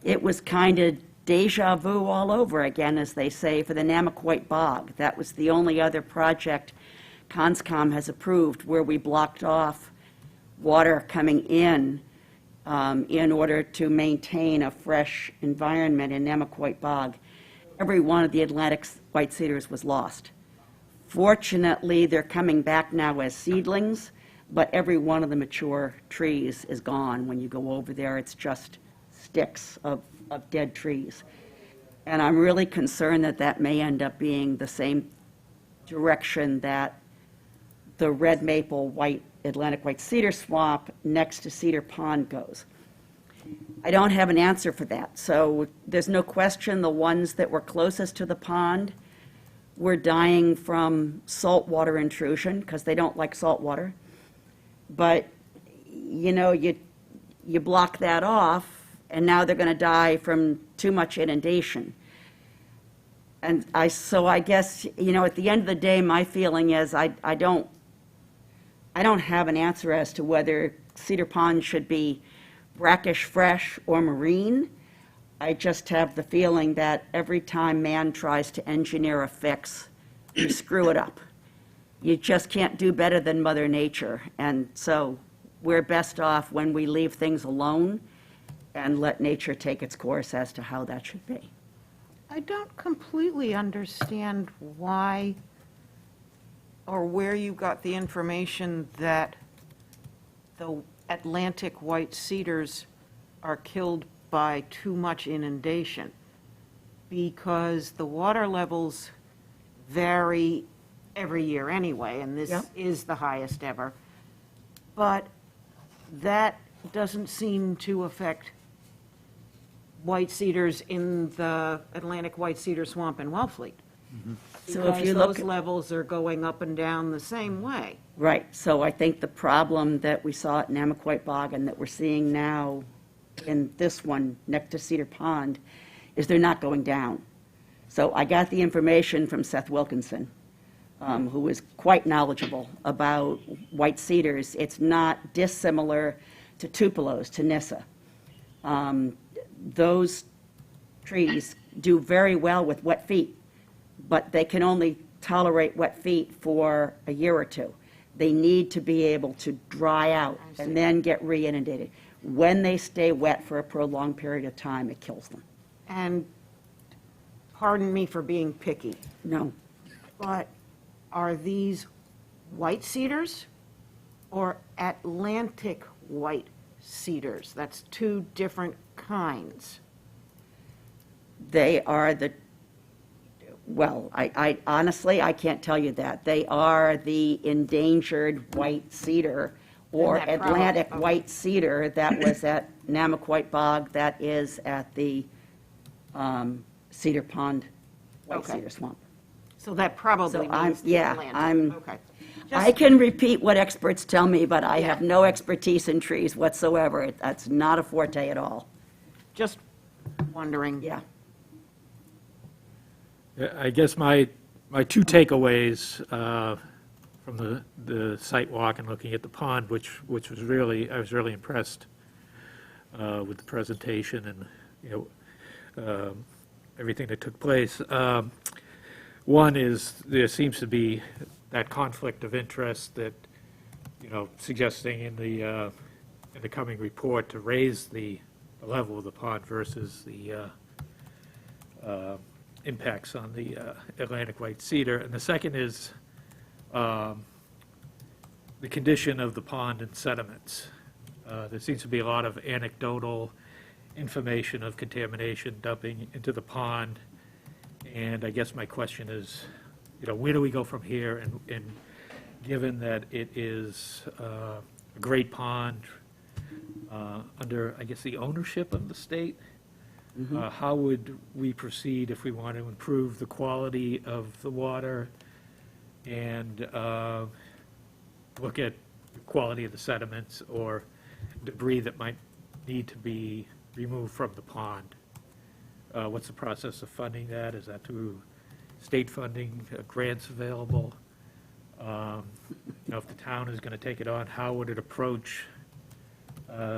it was kind of deja vu all over again, as they say, for the Namaquoit Bog. That was the only other project Conscom has approved where we blocked off water coming in order to maintain a fresh environment in Namaquoit Bog. Every one of the Atlantic white cedars was lost. Fortunately, they're coming back now as seedlings, but every one of the mature trees is gone. When you go over there, it's just sticks of dead trees. And I'm really concerned that that may end up being the same direction that the red maple white Atlantic white cedar swamp next to Cedar Pond goes. I don't have an answer for that. So there's no question the ones that were closest to the pond were dying from saltwater intrusion because they don't like salt water. But, you know, you block that off, and now they're going to die from too much inundation. And so I guess, you know, at the end of the day, my feeling is I don't have an answer as to whether Cedar Pond should be brackish fresh or marine. I just have the feeling that every time man tries to engineer a fix, you screw it up. You just can't do better than Mother Nature. And so we're best off when we leave things alone and let nature take its course as to how that should be. I don't completely understand why or where you got the information that the Atlantic white cedars are killed by too much inundation, because the water levels vary every year anyway, and this Yep. is the highest ever. But that doesn't seem to affect white cedars in the Atlantic white cedar swamp in Wellfleet. So if you Because look those levels are going up and down the same way. Right, so I think the problem that we saw at Namaquoit Bog and that we're seeing now in this one next to Cedar Pond is they're not going down. So I got the information from Seth Wilkinson, who is quite knowledgeable about white cedars. It's not dissimilar to tupelos, to Nyssa. Those trees do very well with wet feet, but they can only tolerate wet feet for a year or two. They need to be able to dry out and then get re-inundated. When they stay wet for a prolonged period of time, it kills them. And pardon me for being picky, No, but are these white cedars or Atlantic white cedars? That's two different kinds. they are well, I honestly, I can't tell you that. They are the endangered white cedar or Isn't that Atlantic okay. white cedar that was at Namaquoit Bog, that is at the Cedar Pond white Okay. cedar swamp. So that probably So I'm- means the yeah, Atlantic. I'm- Okay. I Just- can repeat what experts tell me, but I Yeah. have no expertise in trees whatsoever. That's not a forte at all. Just wondering. Yeah. Yeah, I guess my two takeaways from the site walk and looking at the pond, which was really, I was really impressed with the presentation and, you know, everything that took place. One is there seems to be that conflict of interest that, you know, suggesting in the coming report to raise the level of the pond versus the impacts on the Atlantic white cedar. And the second is the condition of the pond and sediments. There seems to be a lot of anecdotal information of contamination dumping into the pond. And I guess my question is, you know, where do we go from here? And given that it is a great pond under, I guess, the ownership of the state, how would we proceed if we want to improve the quality of the water and look at the quality of the sediments or debris that might need to be removed from the pond? What's the process of funding that? Is that through state funding, grants available? You know, if the town is going to take it on, how would it approach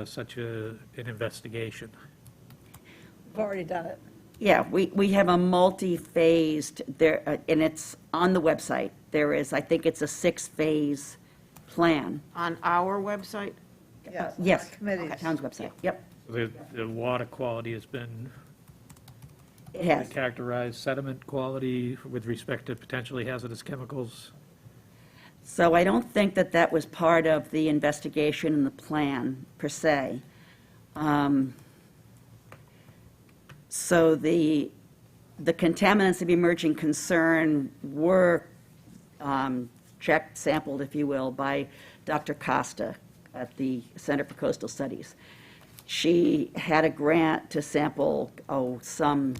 such an investigation? We've already done it. Yeah, we have a multi-phased, there, and it's on the website. There is, I think it's a 6-phase plan. On our website? Yes. Yes, Committees. town's website, yep, The water quality has been it has. characterized, sediment quality with respect to potentially hazardous chemicals. So I don't think that that was part of the investigation and the plan, per se. So the contaminants of emerging concern were checked, sampled, if you will, by Dr. Costa at the Center for Coastal Studies. She had a grant to sample, some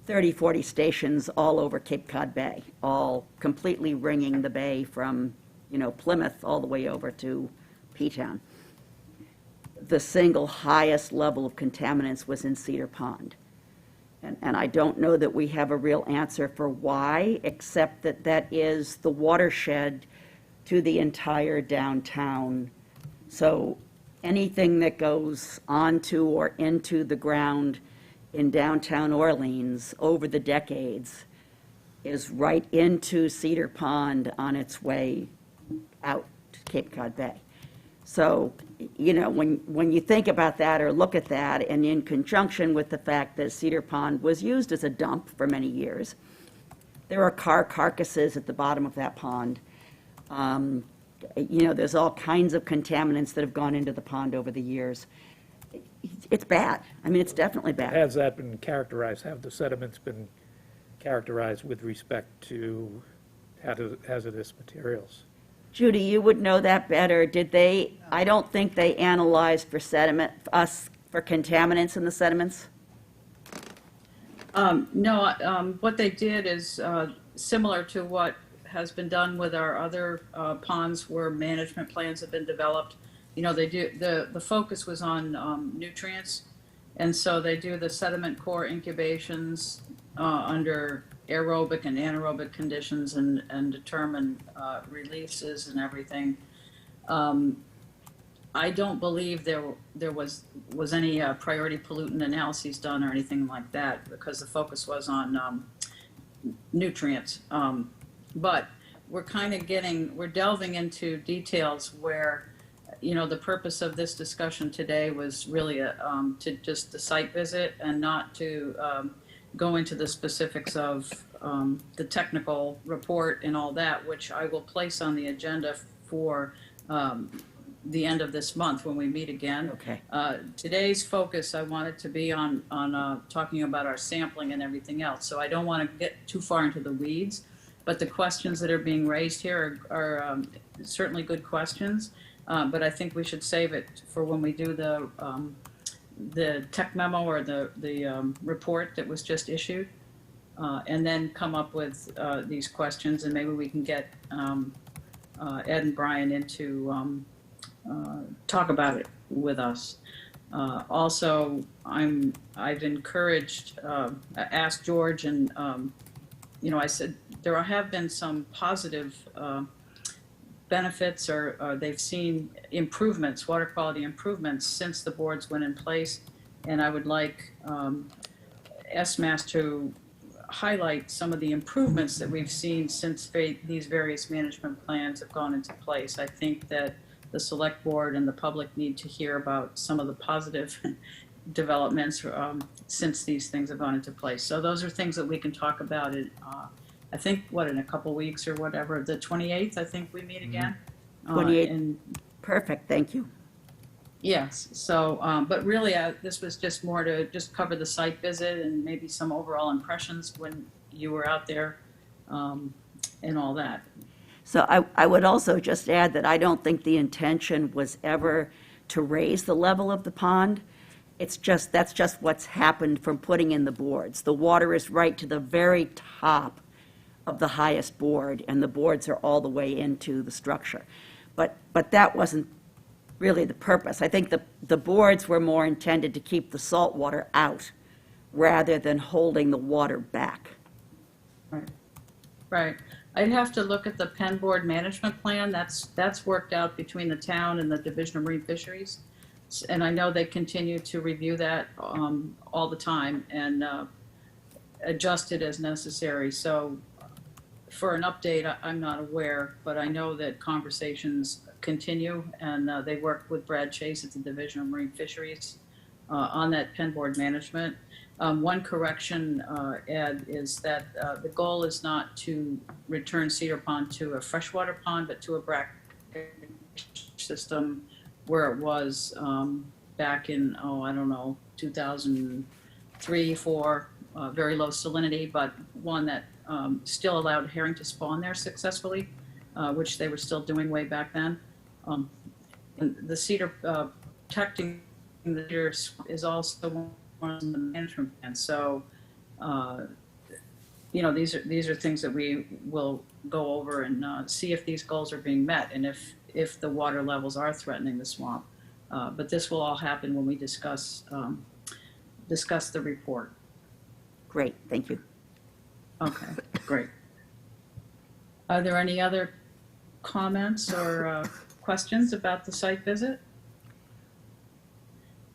30, 40 stations all over Cape Cod Bay, all completely ringing the bay from, Plymouth all the way over to P-Town. The single highest level of contaminants was in Cedar Pond. And I don't know that we have a real answer for why, except that that is the watershed to the entire downtown. So anything that goes onto or into the ground in downtown Orleans over the decades is right into Cedar Pond on its way out to Cape Cod Bay. So, when you think about that or look at that, and in conjunction with the fact that Cedar Pond was used as a dump for many years, there are car carcasses at the bottom of that pond. There's all kinds of contaminants that have gone into the pond over the years. It's bad. I mean, it's definitely bad. Has that been characterized? Have the sediments been characterized with respect to hazardous materials? Judy, you would know that better. Did they, I don't think they analyzed for for contaminants in the sediments? No, what they did is similar to what has been done with our other ponds where management plans have been developed. The focus was on nutrients, and so they do the sediment core incubations under aerobic and anaerobic conditions and determine releases and everything. I don't believe there was any priority pollutant analyses done or anything like that, because the focus was on nutrients. But we're delving into details where, the purpose of this discussion today was really to just the site visit and not to go into the specifics of the technical report and all that, which I will place on the agenda for the end of this month when we meet again. Okay. Today's focus, I wanted to be on talking about our sampling and everything else. So I don't want to get too far into the weeds, but the questions that are being raised here are certainly good questions. But I think we should save it for when we do the tech memo or the report that was just issued, and then come up with these questions, and maybe we can get Ed and Brian in to talk about it with us. Also, I've encouraged, asked George, and I said there have been some positive benefits, or they've seen improvements, water quality improvements, since the boards went in place. And I would like SMAS to highlight some of the improvements that we've seen since these various management plans have gone into place. I think that the select board and the public need to hear about some of the positive developments since these things have gone into place. So those are things that we can talk about I think, in a couple weeks or whatever, the 28th, I think we meet again. 28th. Perfect, thank you. Yes, so, but really, this was just more to just cover the site visit and maybe some overall impressions when you were out there, and all that. So I would also just add that I don't think the intention was ever to raise the level of the pond. That's just what's happened from putting in the boards. The water is right to the very top of the highest board, and the boards are all the way into the structure. But that wasn't really the purpose. I think the boards were more intended to keep the salt water out rather than holding the water back. Right. I'd have to look at the Penn Board management plan. That's worked out between the town and the Division of Marine Fisheries. And I know they continue to review that all the time and adjust it as necessary. So for an update, I'm not aware, but I know that conversations continue, and they work with Brad Chase at the Division of Marine Fisheries on that Penn Board management. One correction, Ed, is that the goal is not to return Cedar Pond to a freshwater pond, but to a brackish system where it was back in, I don't know, 2003, 4, very low salinity, but one that still allowed herring to spawn there successfully, which they were still doing way back then. And the cedar, protecting the cedar is also one of the management plans. So, these are things that we will go over and see if these goals are being met and if the water levels are threatening the swamp. But this will all happen when we discuss the report. Great, thank you. Okay, great. Are there any other comments or questions about the site visit?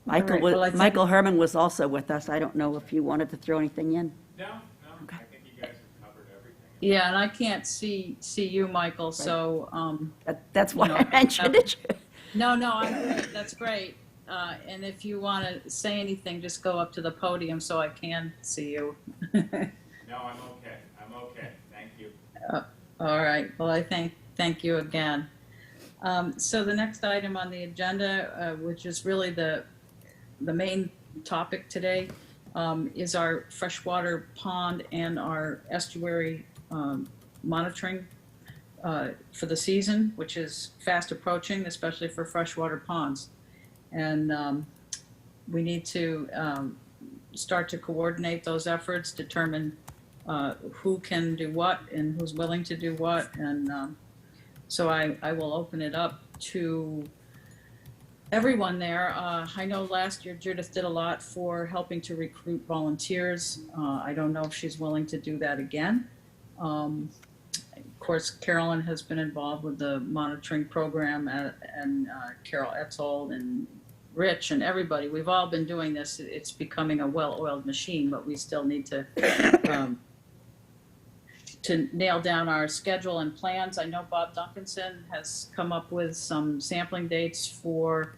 Michael, right, well, I think- Michael Herman was also with us. I don't know if you wanted to throw anything in. No, Okay. I think you guys have covered everything. Yeah, and I can't see you, Michael, so, That's why No, I mentioned it. no, I'm great, that's great. And if you want to say anything, just go up to the podium so I can see you. No, I'm okay, thank you. All right, well, I thank you again. So the next item on the agenda, which is really the main topic today, is our freshwater pond and our estuary monitoring for the season, which is fast approaching, especially for freshwater ponds. And we need to start to coordinate those efforts, determine who can do what and who's willing to do what. And so I will open it up to everyone there. I know last year Judith did a lot for helping to recruit volunteers. I don't know if she's willing to do that again. Of course, Carolyn has been involved with the monitoring program, and Carol Etzold and Rich and everybody. We've all been doing this. It's becoming a well-oiled machine, but we still need to nail down our schedule and plans. I know Bob Duncanson has come up with some sampling dates for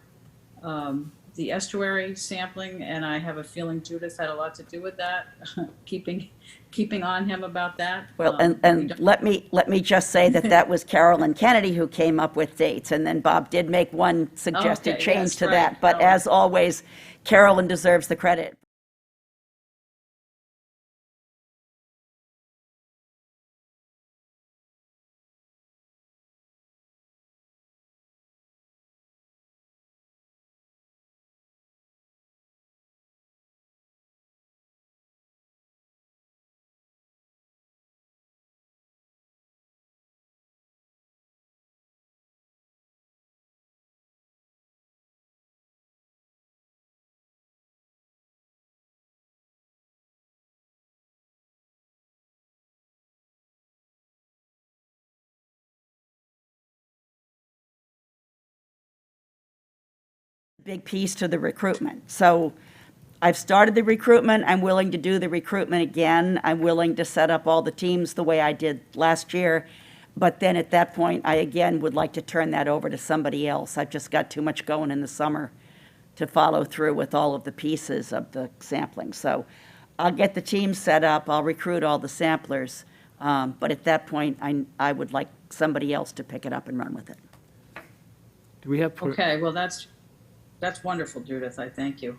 the estuary sampling, and I have a feeling Judith had a lot to do with that, keeping on him about that. Well, we and don't- let me just say that was Carolyn Kennedy who came up with dates, and then Bob did make one suggested Okay, change yes, to right, that. But Carolyn. as always, Carolyn deserves the credit. Big piece to the recruitment. So I've started the recruitment. I'm willing to do the recruitment again. I'm willing to set up all the teams the way I did last year. But then at that point, I again would like to turn that over to somebody else. I've just got too much going in the summer to follow through with all of the pieces of the sampling. So I'll get the team set up. I'll recruit all the samplers. But at that point, I would like somebody else to pick it up and run with it. Do we have, Okay, well, that's wonderful, Judith. I thank you.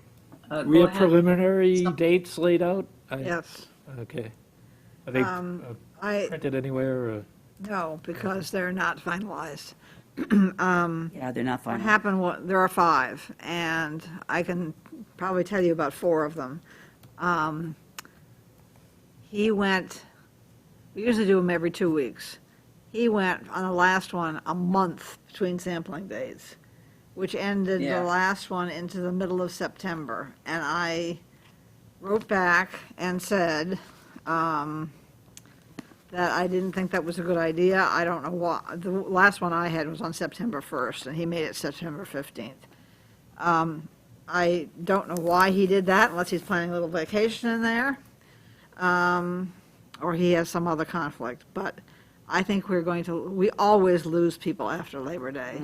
we Go have ahead. preliminary Some- dates laid out? Yes. Okay. Are they I, printed anywhere? no, because they're not finalized. Yeah, they're not What final. happened, there are 5, and I can probably tell you about 4 of them. He went, we usually do them every 2 weeks. He went on the last one a month between sampling days, which ended Yeah. the last one into the middle of September. And I wrote back and said that I didn't think that was a good idea. I don't know why. The last one I had was on September 1st, and he made it September 15th. I don't know why he did that unless he's planning a little vacation in there, or he has some other conflict. But I think we always lose people after Labor Day.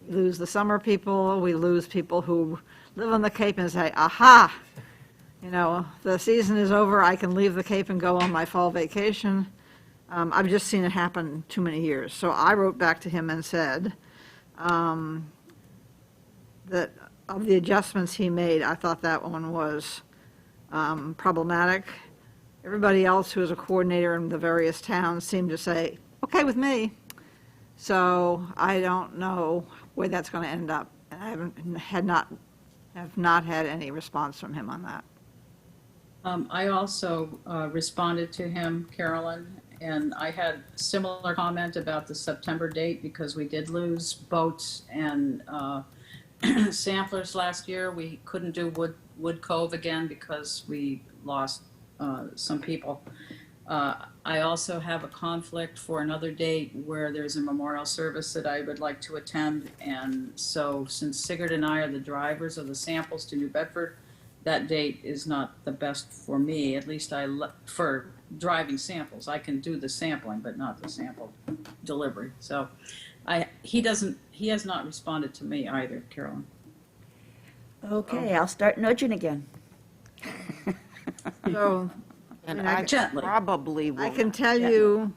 We lose the summer people, we lose people who live on the Cape and say, aha, the season is over, I can leave the Cape and go on my fall vacation. I've just seen it happen too many years. So I wrote back to him and said that of the adjustments he made, I thought that one was problematic. Everybody else who was a coordinator in the various towns seemed to say, okay with me. So I don't know where that's going to end up. And I have not had any response from him on that. I also responded to him, Carolyn, and I had similar comment about the September date because we did lose boats and samplers last year. We couldn't do Wood Cove again because we lost some people. I also have a conflict for another date where there's a memorial service that I would like to attend. And so since Sigurd and I are the drivers of the samples to New Bedford, that date is not the best for me, at least for driving samples. I can do the sampling, but not the sample delivery. So he has not responded to me either, Carolyn. Okay, I'll start nudging again. So And I I Gently. probably will. I can not. tell you,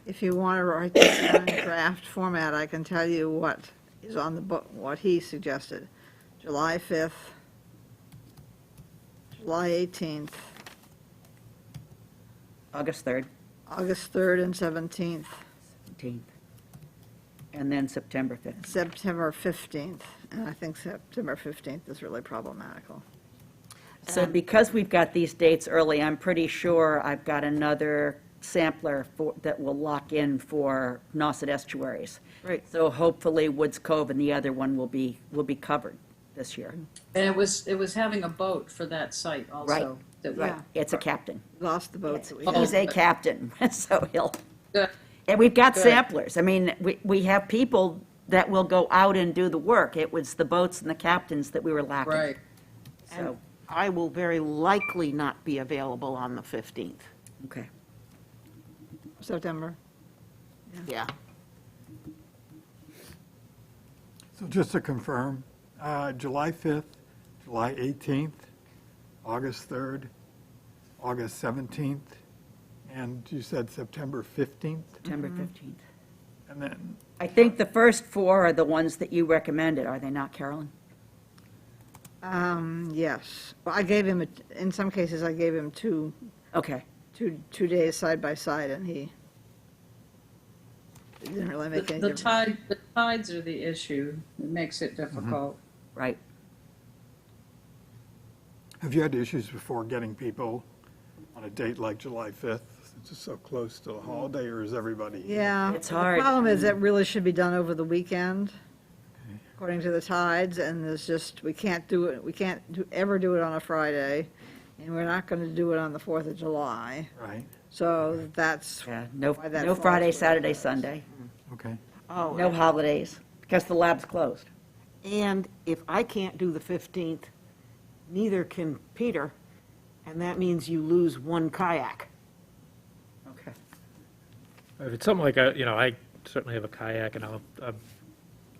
if you want to write this down in draft format, I can tell you what is on the book, what he suggested. July 5th, July 18th, August 3rd, August 3rd and 17th, 17th, and then September 5th. September 15th, and I think September 15th is really problematical. So because we've got these dates early, I'm pretty sure I've got another sampler that will lock in for Nauset estuaries. Right. So hopefully Woods Cove and the other one will be covered this year. And it was having a boat for that site also. Right. That Yeah. It's a captain. Lost the boats that we Oh. He's had. a captain, so he'll, Good. and we've got Good. samplers. I mean, we have people that will go out and do the work. It was the boats and the captains that we were lacking. Right. So, I will very likely not be available on the 15th. okay. September. Yeah. So just to confirm, July 5th, July 18th, August 3rd, August 17th, and you said September 15th? September 15th. And then, I think the first four are the ones that you recommended, are they not, Carolyn? Yes. Well, I gave him, in some cases, I gave him two Okay. days side by side, and he it didn't really make any The difference. the tides are the issue. It makes it difficult. Right. have you had issues before getting people on a date like July 5th, since it's so close to the holiday, or is everybody? Yeah. It's hard. The problem is that really should be done over the weekend, according to the tides, and there's just, we can't do it, ever do it on a Friday, and we're not going to do it on the 4th of July. Right, So that's, Yeah, no, Why that no falls Friday, where it Saturday, does. Sunday. okay. Oh, No holidays, because the lab's closed. and if I can't do the 15th, neither can Peter, and that means you lose one kayak. Okay. If it's something like I certainly have a kayak and I'm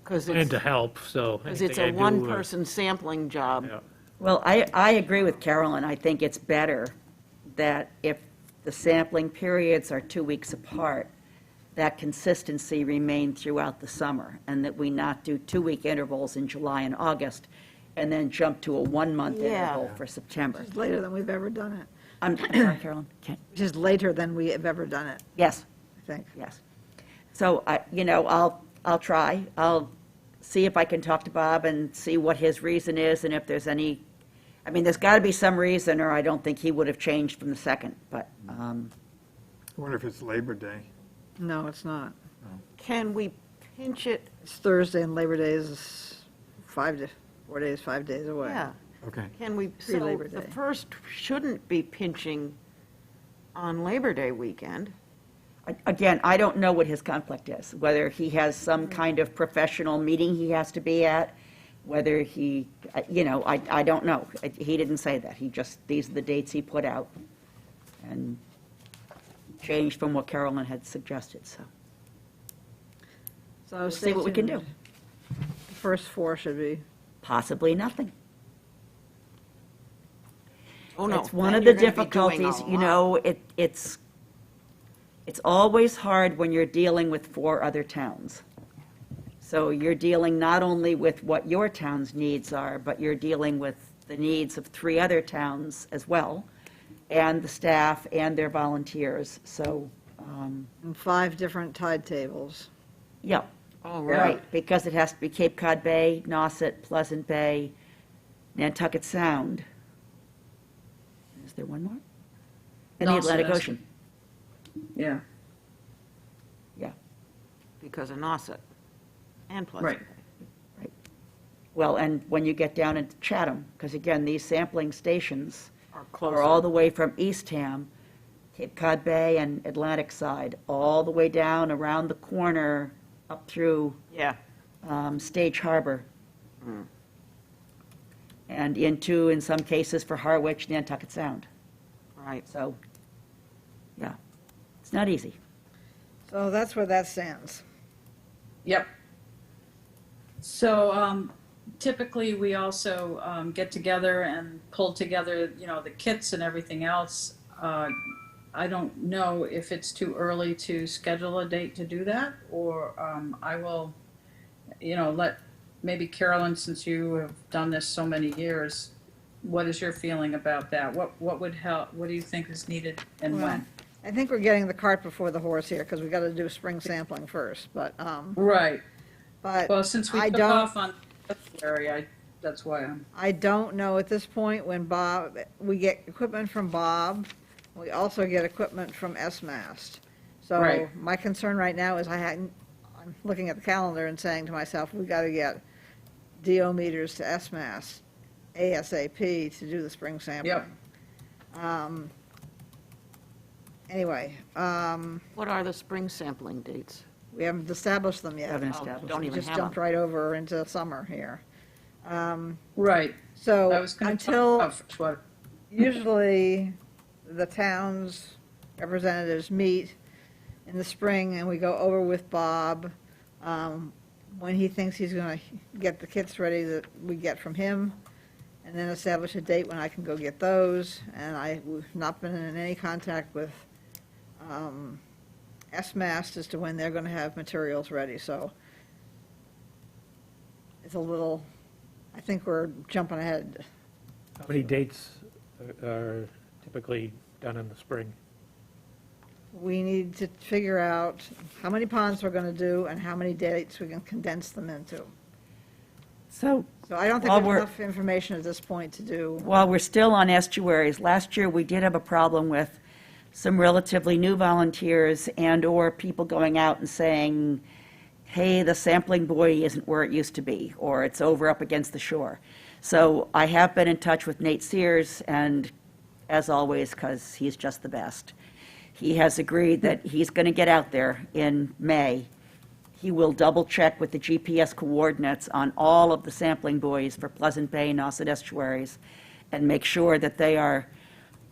Because in to help, so. it's anything I a do, one-person sampling job. Yeah. Well, I agree with Carolyn. I think it's better that if the sampling periods are 2 weeks apart, that consistency remain throughout the summer, and that we not do 2-week intervals in July and August, and then jump to a 1-month Yeah. interval for September. it's later than we've ever done it. I'm sorry, Carolyn. Which is later than we have ever done it, Yes, I think. yes. So, I'll try. I'll see if I can talk to Bob and see what his reason is, and if there's any, I mean, there's got to be some reason, or I don't think he would have changed from the second, but, I wonder if it's Labor Day. No, it's not. Can we pinch it? It's Thursday, and Labor Day is 5 days away. Yeah. Okay. Can we, so Pre-Labor the Day. first shouldn't be pinching on Labor Day weekend. again, I don't know what his conflict is, whether he has some kind of professional meeting he has to be at, Whether he, I don't know. He didn't say that. He just, these are the dates he put out, and changed from what Carolyn had suggested, so. So We'll stay see what we can do. tuned. The first 4 should be, Possibly nothing. Oh, no. It's one then of the you're gonna be doing a difficulties, you lot. know, it's always hard when you're dealing with 4 other towns. So you're dealing not only with what your town's needs are, but you're dealing with the needs of 3 other towns as well, and the staff and their volunteers, so, and 5 different tide tables. yeah. Oh, Right, because it has to be Cape Cod Bay, Nauset, Pleasant Bay, Nantucket Sound. Is there one more? And the Nauset, Atlantic I see. Ocean, Yeah, yeah. Because of Nauset and Pleasant right. Bay. Well, and when you get down into Chatham, because again, these sampling stations Are are all closer. the way from Eastham, Cape Cod Bay and Atlantic side, all the way down around the corner up through Yeah. Stage Harbor. And into, in some cases, for Harwich, Nantucket Sound. Right. So, yeah, it's not easy. So that's where that stands. Yep. So typically, we also get together and pull together, the kits and everything else. I don't know if it's too early to schedule a date to do that, or I will, let maybe Carolyn, since you have done this so many years, what is your feeling about that? What would help? What do you think is needed and Well, when? I think we're getting the cart before the horse here, because we got to do spring sampling first, but Right. Well, but since we I took don't- off on February, that's why I'm. I don't know at this point when Bob, we get equipment from Bob, we also get equipment from SMAST. So Right. my concern right now is I'm looking at the calendar and saying to myself, we got to get DO meters to SMAST ASAP to do the spring sampling. Anyway, What are the spring sampling dates? we haven't established them yet. Haven't Oh, established. don't We even just have jumped them. right over into summer here. Right. I So was going to until, talk about what. usually the town's representatives meet in the spring and we go over with Bob when he thinks he's going to get the kits ready that we get from him, and then establish a date when I can go get those. And we've not been in any contact with SMAST as to when they're going to have materials ready, so it's a little, I think we're jumping ahead. How many dates are typically done in the spring? We need to figure out how many ponds we're going to do and how many dates we can condense them into. So So I don't think While we we're- have enough information at this point to do. while we're still on estuaries, last year we did have a problem with some relatively new volunteers and/or people going out and saying, hey, the sampling buoy isn't where it used to be, or it's over up against the shore. So I have been in touch with Nate Sears, and as always, because he's just the best, he has agreed that he's going to get out there in May. He will double-check with the GPS coordinates on all of the sampling buoys for Pleasant Bay, Nauset estuaries, and make sure that they are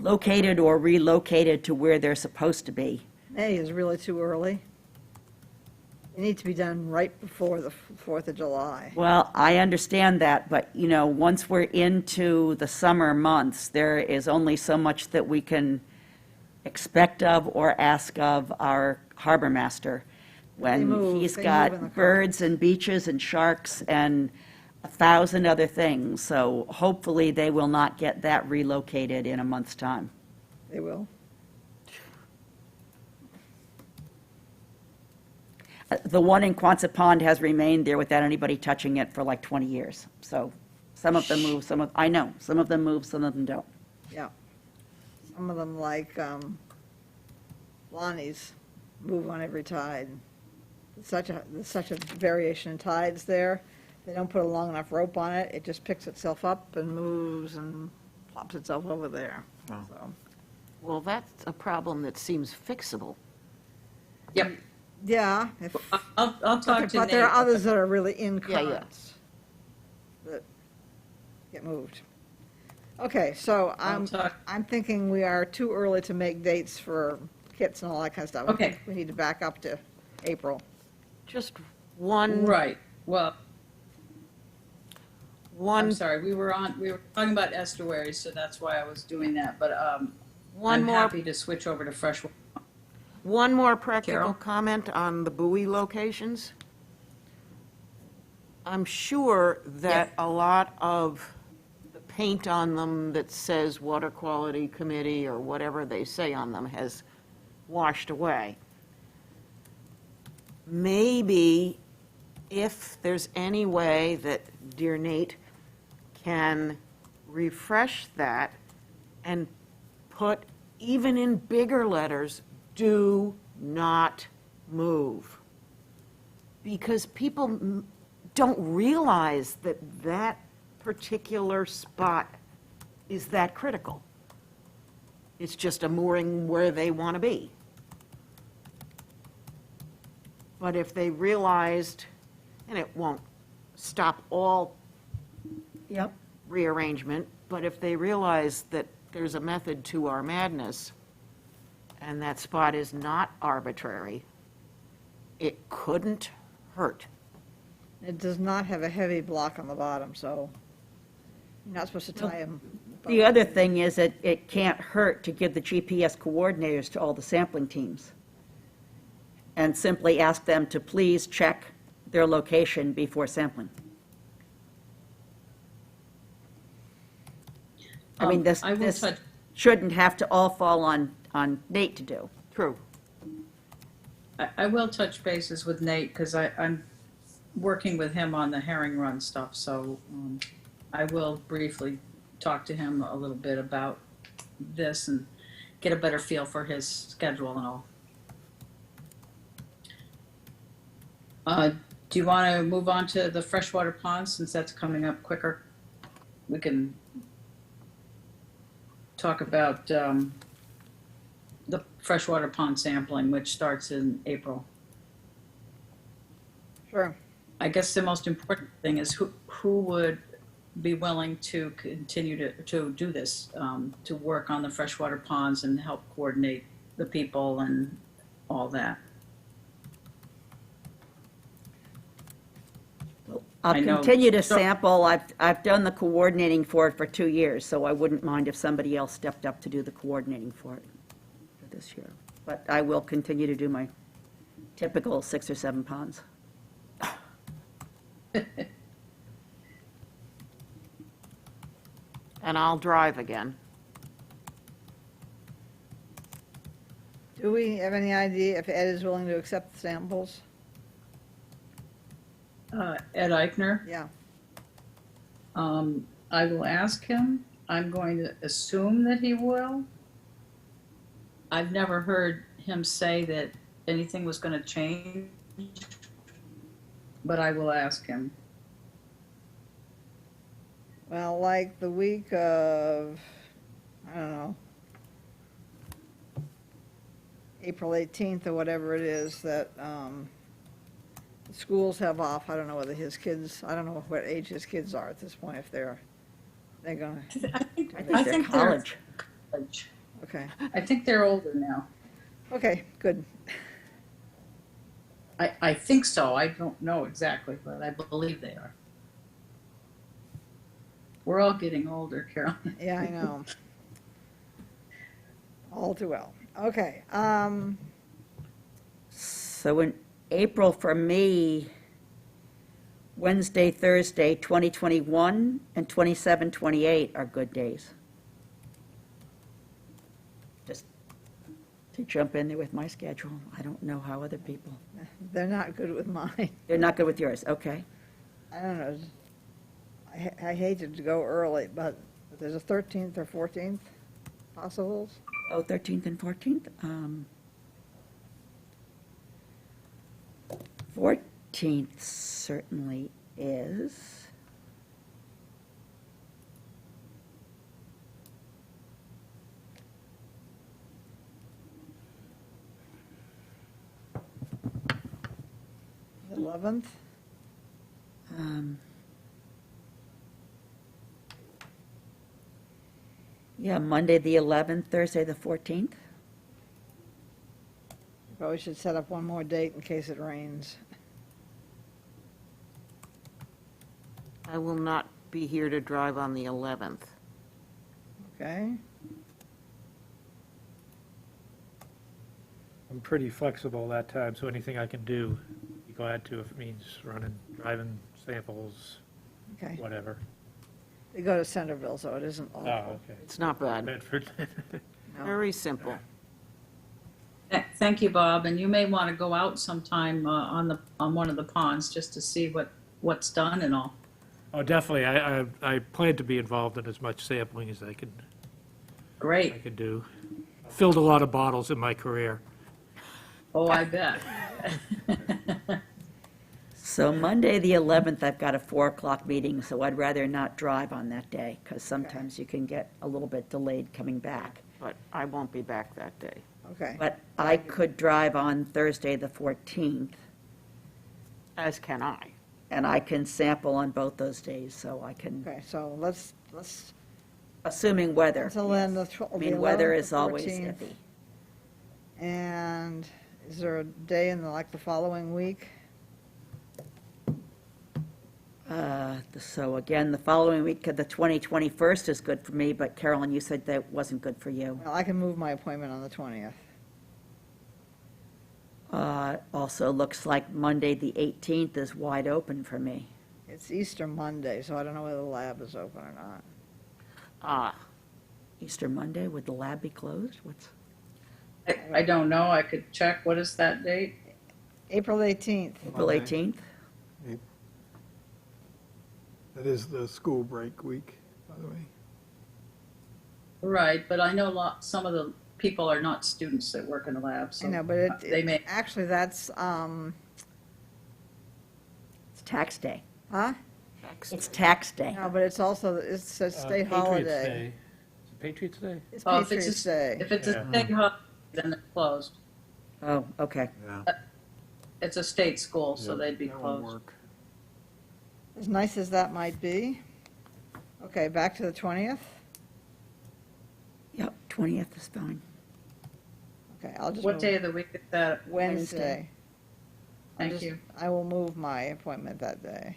located or relocated to where they're supposed to be. May is really too early. It needs to be done right before the 4th of July. Well, I understand that, but, once we're into the summer months, there is only so much that we can expect of or ask of our harbor master when move, he's they got move in the birds and beaches and sharks and 1,000 other things. So hopefully they will not get that relocated in a month's time. They will. The one in Quonset Pond has remained there without anybody touching it for like 20 years. So some of them move, I know, some of them move, some of them don't. Yeah. Some of them, like Lonnie's, move on every tide. There's such a variation in tides there. They don't put a long enough rope on it. It just picks itself up and moves and plops itself over there. So, Well, that's a problem that seems fixable. Yep. yeah, if, I'll talk to but there are Nate. others that are really in Yeah, yeah. currents. get moved. Okay, so I'll talk- I'm thinking we are too early to make dates for kits and all that kind of stuff. I Okay. think we need to back up to April. Just one, Right, well, one, I'm sorry, we were talking about estuaries, so that's why I was doing that, but, one I'm more, happy to switch over to freshwater. one more practical Carol? comment on the buoy locations. I'm sure that a lot of the paint on them that says Water Quality Committee or whatever they say on them has washed away. Maybe if there's any way that Dear Nate can refresh that and put, even in bigger letters, do not move. Because people don't realize that that particular spot is that critical. It's just a mooring where they want to be. But if they realized, and it won't stop all Yep. rearrangement, but if they realize that there's a method to our madness, and that spot is not arbitrary, it couldn't hurt. It does not have a heavy block on the bottom, so you're not supposed to tie them. The other thing is that it can't hurt to give the GPS coordinators to all the sampling teams and simply ask them to please check their location before sampling. I mean, I will this touch, shouldn't have to all fall on Nate to do. True. I will touch bases with Nate, because I'm working with him on the herring run stuff, so I will briefly talk to him a little bit about this and get a better feel for his schedule and all. Do you want to move on to the freshwater ponds, since that's coming up quicker? We can talk about the freshwater pond sampling, which starts in April. Sure. I guess the most important thing is who would be willing to continue to do this, to work on the freshwater ponds and help coordinate the people and all that. I'll I know. continue to So- sample. I've done the coordinating for it for 2 years, so I wouldn't mind if somebody else stepped up to do the coordinating for it for this year. But I will continue to do my typical 6 or 7 ponds. And I'll drive again. Do we have any idea if Ed is willing to accept the samples? Ed Eichner, Yeah. I will ask him. I'm going to assume that he will. I've never heard him say that anything was going to change, but I will ask him. Well, like the week of, I don't know, April 18th or whatever it is that the schools have off. I don't know whether his kids, I don't know what age his kids are at this point, if they're going to, I think, I think they're college. college. okay. I think they're older now. Okay, good. I think so. I don't know exactly, but I believe they are. We're all getting older, Carol. Yeah, I know. All too well. Okay, So in April for me, Wednesday, Thursday, 2021, and 27, 28 are good days. Just to jump in there with my schedule. I don't know how other people, they're not good with mine. they're not good with yours, okay. I don't know. I hated to go early, but there's a 13th or 14th possibles. Oh, 13th and 14th? 14th certainly is. The 11th? Um, Yeah, Monday, the 11th, Thursday, the 14th. But we should set up one more date in case it rains. I will not be here to drive on the 11th. Okay? I'm pretty flexible that time, so anything I can do, be glad to if it means driving samples, Okay. whatever. We go to Centerville, so it isn't Oh, awful. okay. It's not bad. Bedford. No. Very simple. Thank you, Bob, and you may want to go out sometime on one of the ponds just to see what's done and all. Oh, definitely. I plan to be involved in as much sampling as I Great. can do. Filled a lot of bottles in my career. Oh, I bet. So Monday, the 11th, I've got a 4 o'clock meeting, so I'd rather not drive on that day, because sometimes you can get a little bit delayed coming back. But I won't be back that day. Okay. But I could drive on Thursday, the 14th, As can I. and I can sample on both those days, so I can, Okay, so let's, assuming weather. until then, yes. the I mean, weather 11th, is the always 14th. iffy. And is there a day in the following week? So again, the following week, the 21st is good for me, but Carolyn, you said that wasn't good for you. Well, I can move my appointment on the 20th. Also, looks like Monday, the 18th is wide open for me. It's Easter Monday, so I don't know whether the lab is open or not. Ah, Easter Monday, would the lab be closed? I don't know, I could check, what is that date? April 18th. April Monday. 18th? That is the school break week, by the way. Right, but I know some of the people are not students that work in the lab, so I know, but they may, actually, that's, It's tax day. huh? It's tax day. No, but it's also, it's a state Patriots holiday. Day. Is it Patriots Day? It's Oh, if it's a- Patriots Day. if it's a Yeah. state holiday, then they're closed. Oh, okay. It's a state school, so they'd be That won't closed. work. As nice as that might be. Okay, back to the 20th? Yep, 20th is fine. Okay, I'll just What move day of the week is that? Wednesday. I'll Thank just- you. I will move my appointment that day.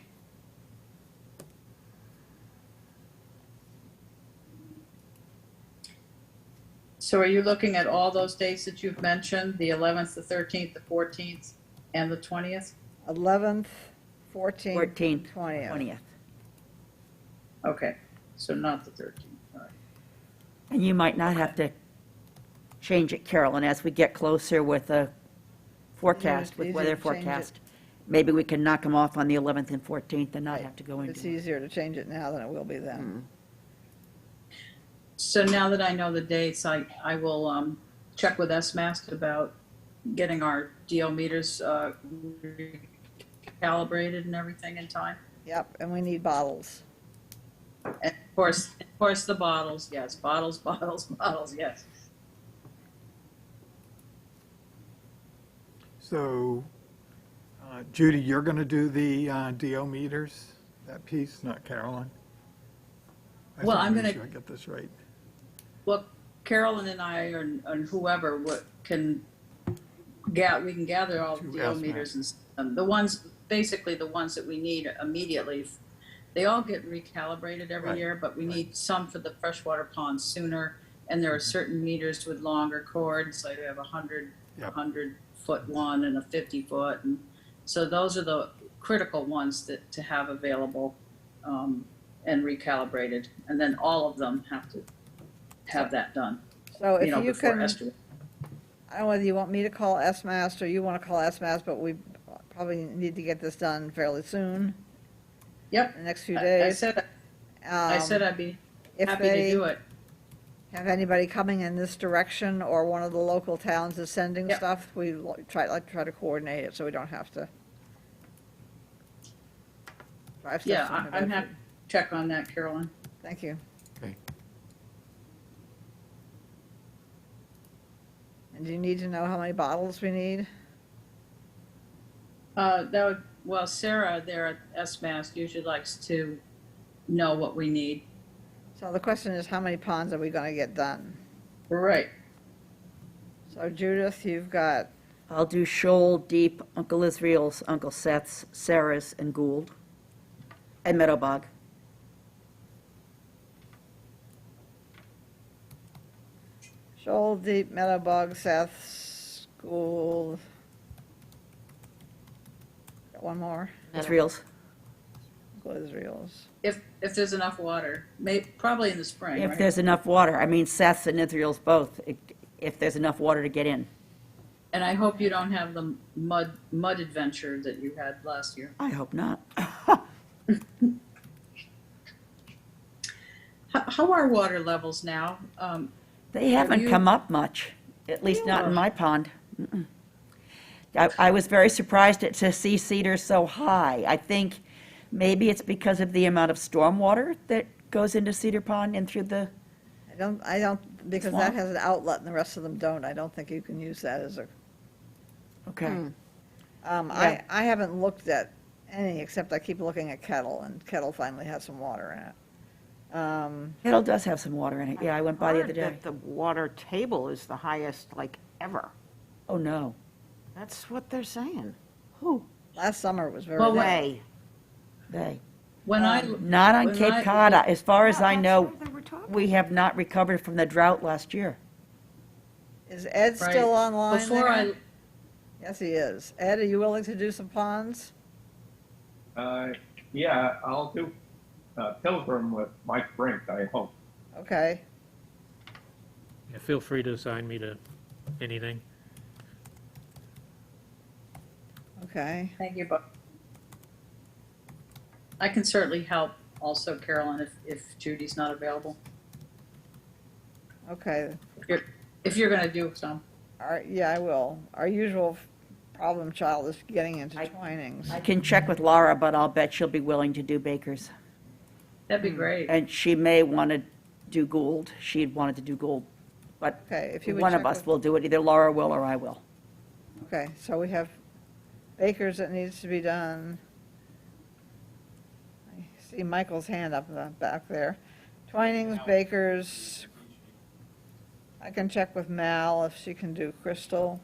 So are you looking at all those dates that you've mentioned, the 11th, the 13th, the 14th, and the 20th? 11th, 14th, 14th, 20th. 20th. Okay, so not the 13th, all right. And you might not have to change it, Carolyn, as we get closer with a forecast, with Easier weather to change it. forecast. Maybe we can knock them off on the 11th and 14th and not Right. have to go It's into it. easier to change it now than it will be then. So now that I know the dates, I will check with SMAST about getting our DO meters calibrated and everything in time. Yep, and we need bottles. And of course, the bottles, yes, bottles, yes. So, Judy, you're going to do the DO meters, that piece, not Carolyn? I Well, just I'm wanna make gonna- sure I get this right. Well, Carolyn and I and whoever can we can gather all the To DO estimate. meters and the ones, basically the ones that we need immediately. They all get recalibrated every Right, year, but we right. need some for the freshwater ponds sooner. And there are certain meters with longer cords, like we have 100 Yep. 100-foot one and a 50-foot. And so those are the critical ones to have available and recalibrated. And then all of them have to have that done, So if you before can, estimate. I don't know whether you want me to call SMAST or you want to call SMAST, but we probably need to get this done fairly soon, Yep. in the next few I days. said I'd be If happy to they do it. have anybody coming in this direction, or one of the local towns is sending Yep. stuff, we like to try to coordinate it so we don't have to drive stuff. Yeah, from New I'm Bedford. happy to check on that, Carolyn. Thank you. Okay. And do you need to know how many bottles we need? Well, Sarah there at SMAS usually likes to know what we need. So the question is, how many ponds are we going to get done? Right. So Judith, you've got, I'll do Shoal, Deep, Uncle Israel's, Uncle Seth's, Sarah's, and Gould, and Meadowbog. Shoal, Deep, Meadowbog, Seth, School. Got one more, Israel's. Uncle Israel's. If there's enough water, probably in the spring, If right? there's enough water. I mean, Seth's and Israel's both, if there's enough water to get in. And I hope you don't have the mud adventure that you had last year. I hope not. How are water levels now? They haven't you- come up much, at least not in my pond. Mm-mm. I was very surprised to see Cedar so high. I think maybe it's because of the amount of stormwater that goes into Cedar Pond and through the, I don't, because that Swamp? has an outlet and the rest of them don't. I don't think you can use that as a, okay. I haven't looked at any, except I keep looking at Kettle, and Kettle finally has some water in it. Kettle does have some water in it. Yeah, I went by the other Heard day. that the water table is the highest, like, ever. Oh, no. That's what they're saying. Last summer it was very Well, bad. Way. They, When I not on when Cape I- Cod. As far as Yeah, I that's know, what they were talking. we have not recovered from the drought last year. Is Ed Right. still online Before there? I, Yes, he is. Ed, are you willing to do some ponds? Yeah, I'll do Pilgrim with Mike Brink, I hope. Okay. Yeah, feel free to assign me to anything. Okay. thank you, Bob. I can certainly help also, Carolyn, if Judy's not available. Okay. If you're gonna do some. Yeah, I will. Our usual problem child is getting into I Twinings. can check with Laura, but I'll bet she'll be willing to do Baker's. That'd be great. And she may want to do Gould. She'd wanted to do Gould. But Okay, if you would one check of us with- will do it. Either Laura will or I will. Okay, so we have Baker's that needs to be done. I see Michael's hand up in the back there. Twinings, Baker's. I can check with Mal if she can do Crystal.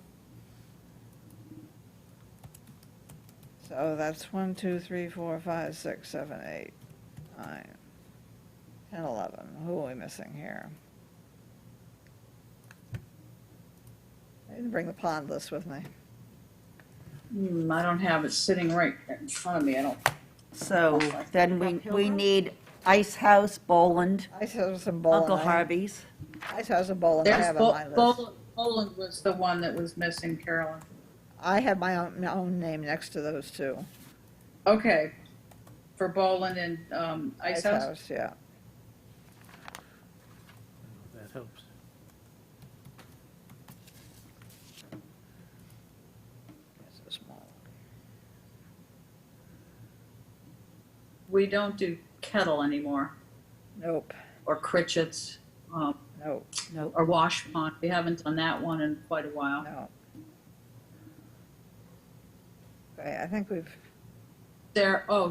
So that's 1, 2, 3, 4, 5, 6, 7, 8, 9, 10, 11. Who are we missing here? I didn't bring the pond list with me. I don't have it sitting right in front of me, I don't. So then we need Ice House, Boland, Ice House and Boland. Uncle Harvey's. Ice House and Boland I There's have on my list. Poland was the one that was missing, Carolyn. I have my own name next to those two. Okay, for Boland and Ice House? Yeah. That helps. So small. We don't do Kettle anymore, Nope, or Critchett's, nope, or Wash Pond. We haven't done that one in quite a while. no. Okay, I think we've,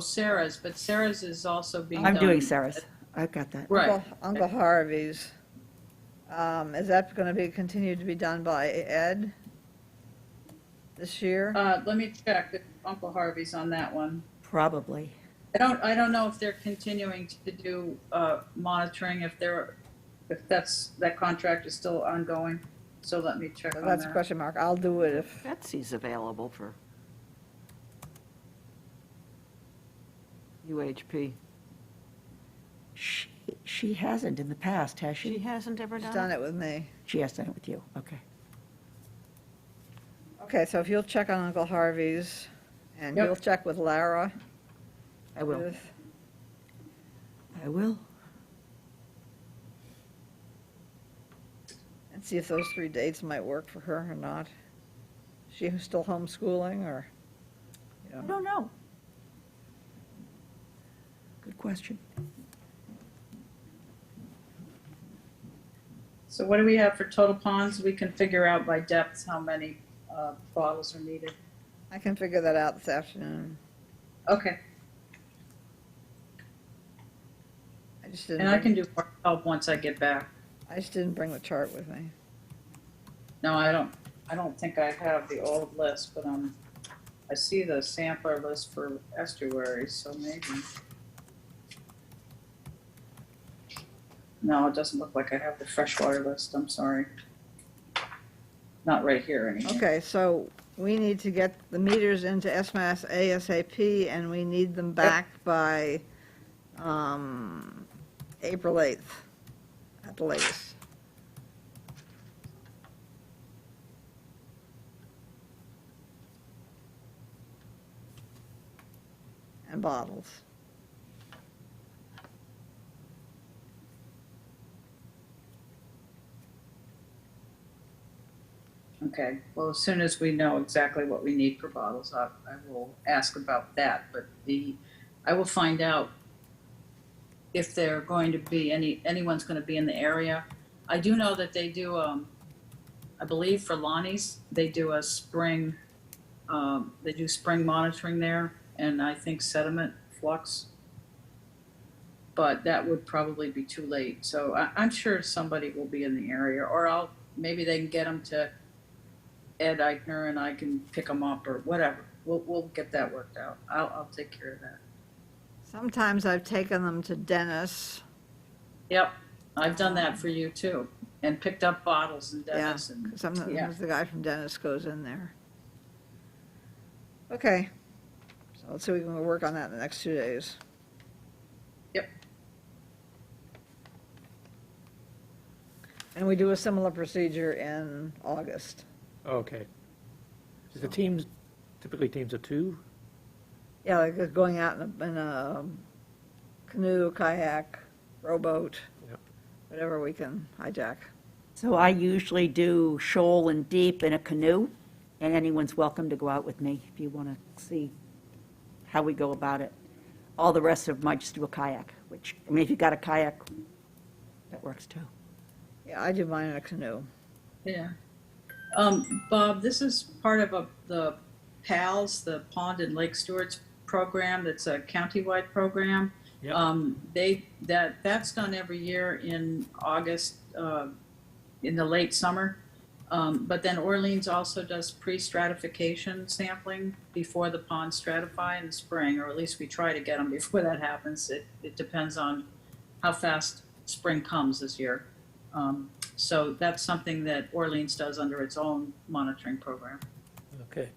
Sarah's, but Sarah's is also being done. I'm doing Sarah's. I've got that. Right. Uncle Harvey's. Is that going to be continued to be done by Ed this year? Let me check if Uncle Harvey's on that one. Probably. I don't know if they're continuing to do monitoring, if that contract is still ongoing. So let me check So on that's a that. question mark. I'll do it if, Betsy's available for UHP. She hasn't in the past, has She she? hasn't ever she's done done it? it with me. She has done it with you. Okay. Okay, so if you'll check on Uncle Harvey's, and Yep. you'll check with Lara. I will. Judith. I will. And see if those 3 dates might work for her or not. Is she still homeschooling, or? I don't know. Good question. So what do we have for total ponds? We can figure out by depth how many bottles are needed. I can figure that out this afternoon. Okay. just didn't And I can bring, do more help once I get back. I just didn't bring the chart with me. No, I don't think I have the old list, but I see the sampler list for estuaries, so maybe. No, it doesn't look like I have the freshwater list, I'm sorry. Not right here anyway. Okay, so we need to get the meters into SMAS ASAP, and we need them back by April 8th at the latest. And bottles. Okay, well, as soon as we know exactly what we need for bottles, I will ask about that, but I will find out if they're going to be, anyone's gonna be in the area. I do know that they do, I believe for Lonnie's, they do a spring, they do spring monitoring there, and I think sediment flux. But that would probably be too late, so I'm sure somebody will be in the area, or maybe they can get them to Ed Eichner and I can pick them up or whatever. We'll get that worked out. I'll take care of that. Sometimes I've taken them to Dennis. Yep, I've done that for you too, and picked up bottles and Yeah, Dennis and, sometimes yeah. the guy from Dennis goes in there. Okay, so let's see if we can work on that in the next 2 days. Yep. And we do a similar procedure in August. Okay. Is the teams, typically teams of two? Yeah, like going out in a canoe, kayak, rowboat, Yep. whatever we can hijack. So I usually do shoal and deep in a canoe, and anyone's welcome to go out with me if you want to see how we go about it. All the rest of them, I just do a kayak, which, I mean, if you got a kayak, that works too. Yeah, I do mine in a canoe. Yeah. Bob, this is part of the PALS, the Pond and Lake Stewards program. That's a countywide program. Yep. That's done every year in August, in the late summer. But then Orleans also does pre-stratification sampling before the ponds stratify in the spring, or at least we try to get them before that happens. It depends on how fast spring comes this year. So that's something that Orleans does under its own monitoring program. Okay.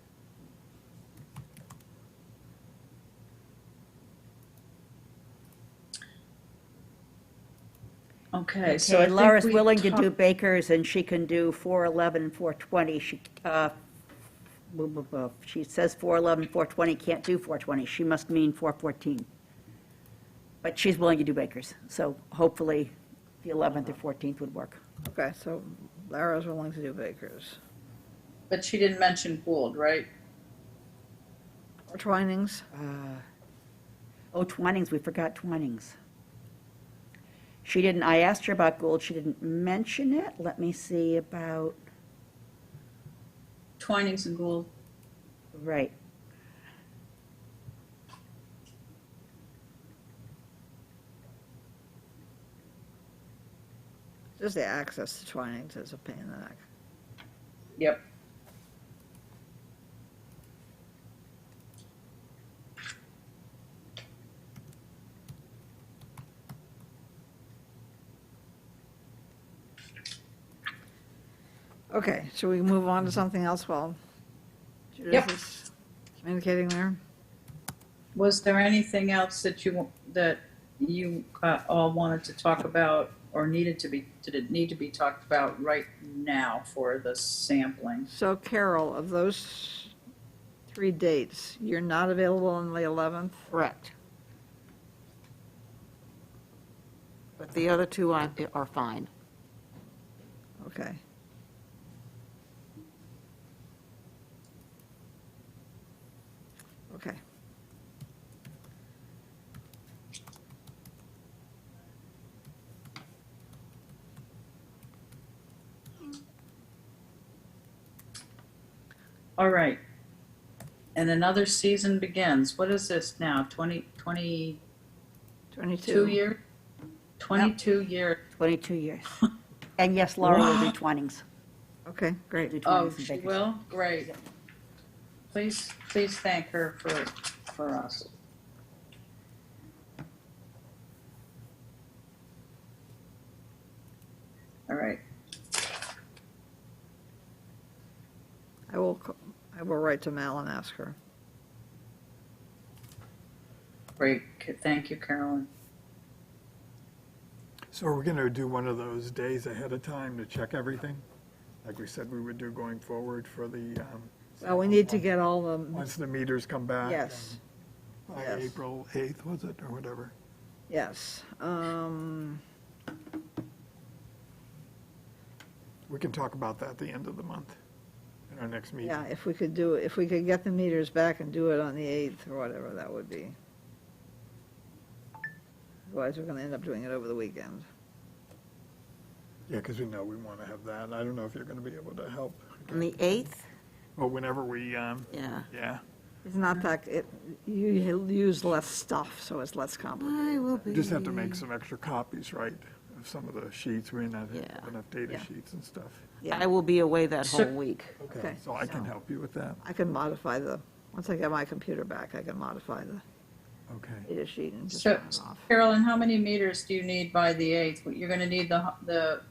Okay, so I Okay, think Laura's we willing to do talked- Baker's, and she can do 411 and 420. She says 411, 420, can't do 420. She must mean 414. But she's willing to do Baker's, so hopefully the 11th or 14th would work. Okay, so Lara's willing to do Baker's. But she didn't mention Gould, right? Or Twinings. Oh, Twinings, we forgot Twinings. She didn't, I asked her about Gould, she didn't mention it. Let me see about, Twinings and Gould. right. Just the access to Twinings is a pain in the neck. Yep. Okay, should we move on to something else while Yep. Judith is communicating there? Was there anything else that you all wanted to talk about or did it need to be talked about right now for the sampling? So Carol, of those 3 dates, you're not available on the 11th? Correct. But the other two are fine. Okay. Okay. All right. And another season begins. What is this now? 22 22. years? 22 years. 22 years. And yes, Laura will do Twinings. Okay, Do great. Twinings Oh, in she Bakersfield. will? Great. Please thank her for us. All right. I will write to Mal and ask her. Great. Thank you, Carolyn. So are we going to do one of those days ahead of time to check everything? Like we said we would do going forward for the, Well, we need to get all the, once the meters come back? yes, By yes. April 8th, was it, or whatever? yes. We can talk about that at the end of the month, in our next meeting. Yeah, if we could get the meters back and do it on the 8th or whatever, that would be. Otherwise, we're going to end up doing it over the weekend. Yeah, because we know we want to have that. I don't know if you're going to be able to help. On the 8th? Well, whenever we, Yeah. yeah, It's not that, you use less stuff, so it's less complicated. we just have to make some extra copies, right, of some of the sheets. We may not Yeah. have enough data Yeah. sheets and stuff. Yeah. I will be away that So- whole week. Okay, So I can so- help you with that. I can modify once I get my computer back, I can modify the Okay. data sheet and just So, run it off. Carolyn, how many meters do you need by the 8th? You're going to need the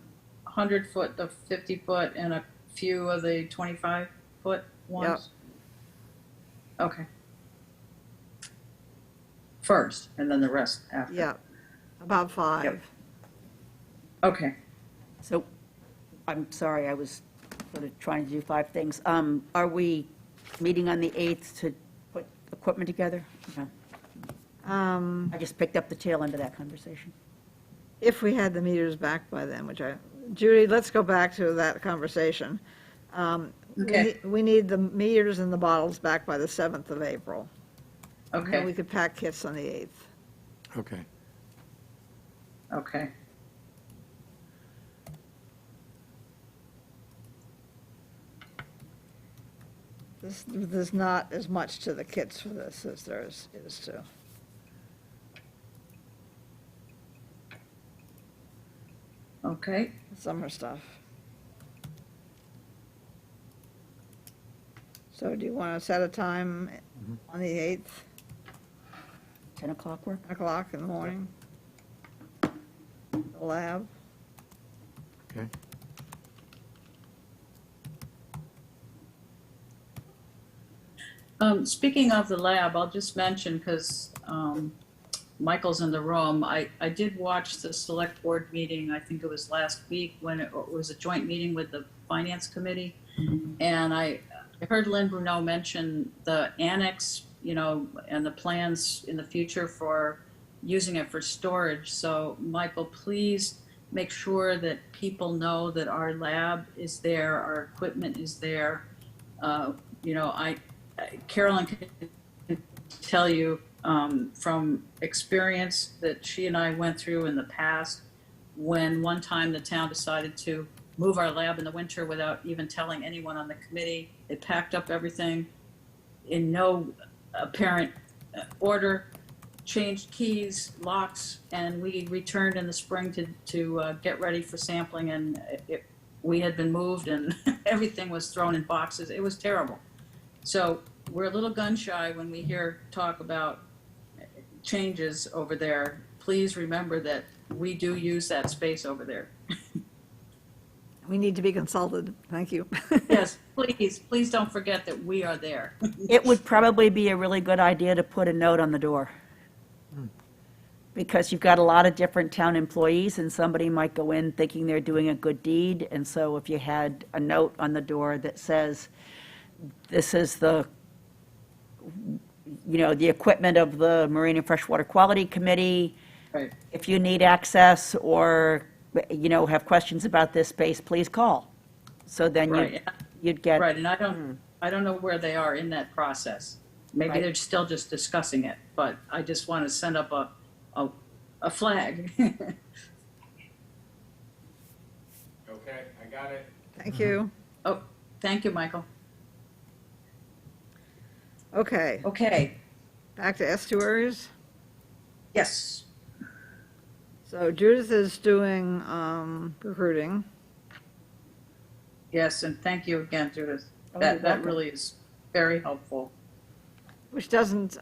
100-foot, the 50-foot, and a few of the 25-foot ones? Okay. First, and then the rest after? Yeah, about 5. Yep. Okay. So, I'm sorry, I was sort of trying to do 5 things. Are we meeting on the 8th to put equipment together? No. I just picked up the tail end of that conversation. If we had the meters back by then, Judy, let's go back to that conversation. Okay. We need the meters and the bottles back by the 7th of April. And then we Okay. could pack kits on the 8th. Okay. Okay. There's not as much to the kits for this as there is to. Okay. Summer stuff. So do you want to set a time on the 8th, 10 o'clock work? 10 o'clock in the morning? The lab? Okay. Speaking of the lab, I'll just mention, because Michael's in the room, I did watch the select board meeting, I think it was last week, when it was a joint meeting with the finance committee. And I heard Lynn Bruno mention the annex, and the plans in the future for using it for storage. So Michael, please make sure that people know that our lab is there, our equipment is there. Carolyn can tell you from experience that she and I went through in the past, when one time the town decided to move our lab in the winter without even telling anyone on the committee. They packed up everything in no apparent order, changed keys, locks, and we returned in the spring to get ready for sampling, and we had been moved and everything was thrown in boxes. It was terrible. So we're a little gun shy when we hear talk about changes over there. Please remember that we do use that space over there. We need to be consulted. Thank you. Yes, please don't forget that we are there. It would probably be a really good idea to put a note on the door. Because you've got a lot of different town employees, and somebody might go in thinking they're doing a good deed. And so if you had a note on the door that says, this is the equipment of the Marine and Freshwater Quality Committee. Right. If you need access or, have questions about this space, please call. So then Right. you'd get. Right, and I don't know where they are in that process. Maybe Right. they're still just discussing it, but I just want to send up a flag. Okay, I got it. Thank you. Oh, thank you, Michael. Okay, Okay, back to estuaries. yes. So Judith is doing recruiting. Yes, and thank you again, Judith. Oh, That, you're that welcome. really is very helpful. Which doesn't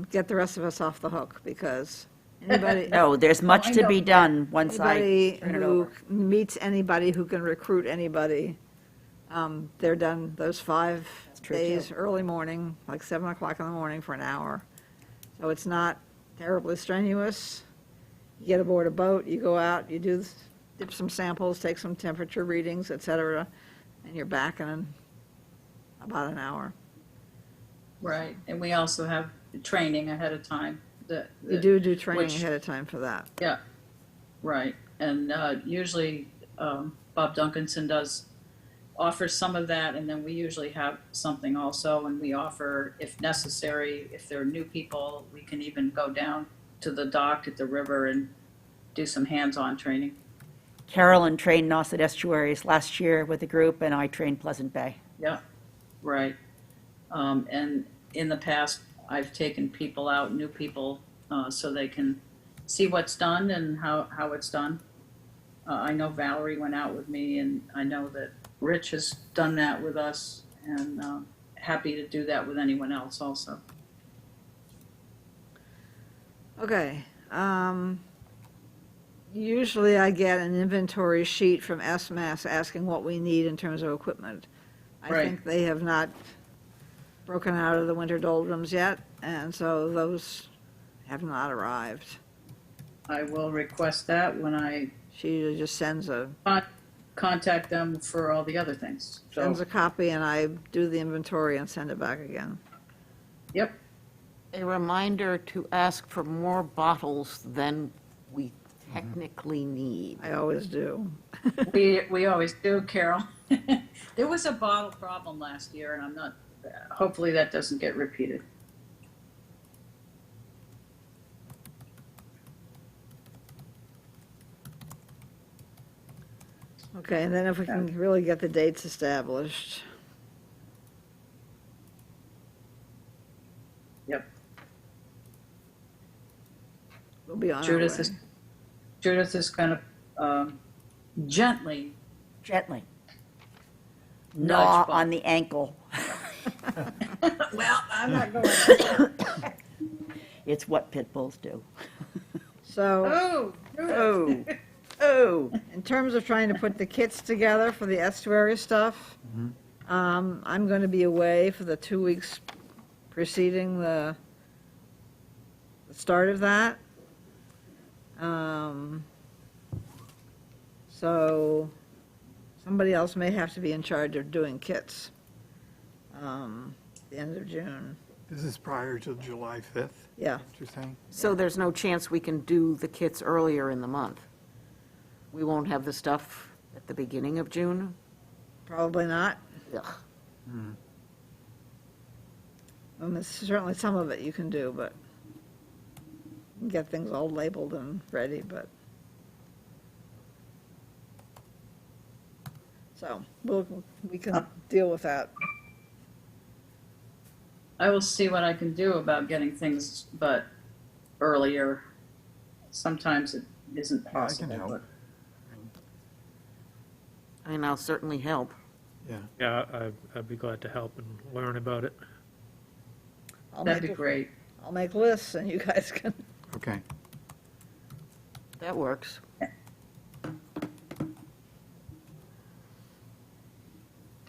get the rest of us off the hook, because anybody, No, there's much I to know. be done once I anybody turn it who over. meets anybody who can recruit anybody, they're done those 5 true, days, too. early morning, like 7 o'clock in the morning for an hour. So it's not terribly strenuous. You get aboard a boat, you go out, you dip some samples, take some temperature readings, et cetera, and you're back in about an hour. Right, and we also have training ahead of time. You do training which- ahead of time for that. Yeah, right, and usually Bob Duncanson does offer some of that, and then we usually have something also, and we offer, if necessary, if there are new people, we can even go down to the dock at the river and do some hands-on training. Carolyn trained Nauset Estuaries last year with a group, and I trained Pleasant Bay. Yeah, right. And in the past, I've taken people out, new people, so they can see what's done and how it's done. I know Valerie went out with me, and I know that Rich has done that with us, and happy to do that with anyone else also. Okay. Usually I get an inventory sheet from SMAS asking what we need in terms of equipment. I Right. think they have not broken out of the winter doldrums yet, and so those have not arrived. I will request that when I She usually just sends a contact them for all the other things. sends So, a copy, and I do the inventory and send it back again. yep, A reminder to ask for more bottles than we technically need. I always do. we always do, Carol. There was a bottle problem last year, and I'm not, hopefully that doesn't get repeated. Okay, and then if we can really get the dates established. Yep. We'll be on our Judith way. is, Judith is going to gently Gently. nudge Gnaw Bob. on the ankle. Well, I'm not going there. It's what pit bulls do. So, Oh, Oh, oh. in terms of trying to put the kits together for the estuary stuff, I'm going to be away for the 2 weeks preceding the start of that. So somebody else may have to be in charge of doing kits, the end of June. This is prior to July 5th, Yeah, what you're saying? So there's no chance we can do the kits earlier in the month? We won't have the stuff at the beginning of June? probably not. Ugh. Certainly some of it you can do, but you can get things all labeled and ready, but. So, we can deal with that. I will see what I can do about getting things, but earlier. Sometimes it isn't Yeah, I can possible, help. but And I'll certainly help. Yeah. Yeah, I'd be glad to help and learn about it. I'll that'd make- be great. I'll make lists and you guys can, Okay. That works.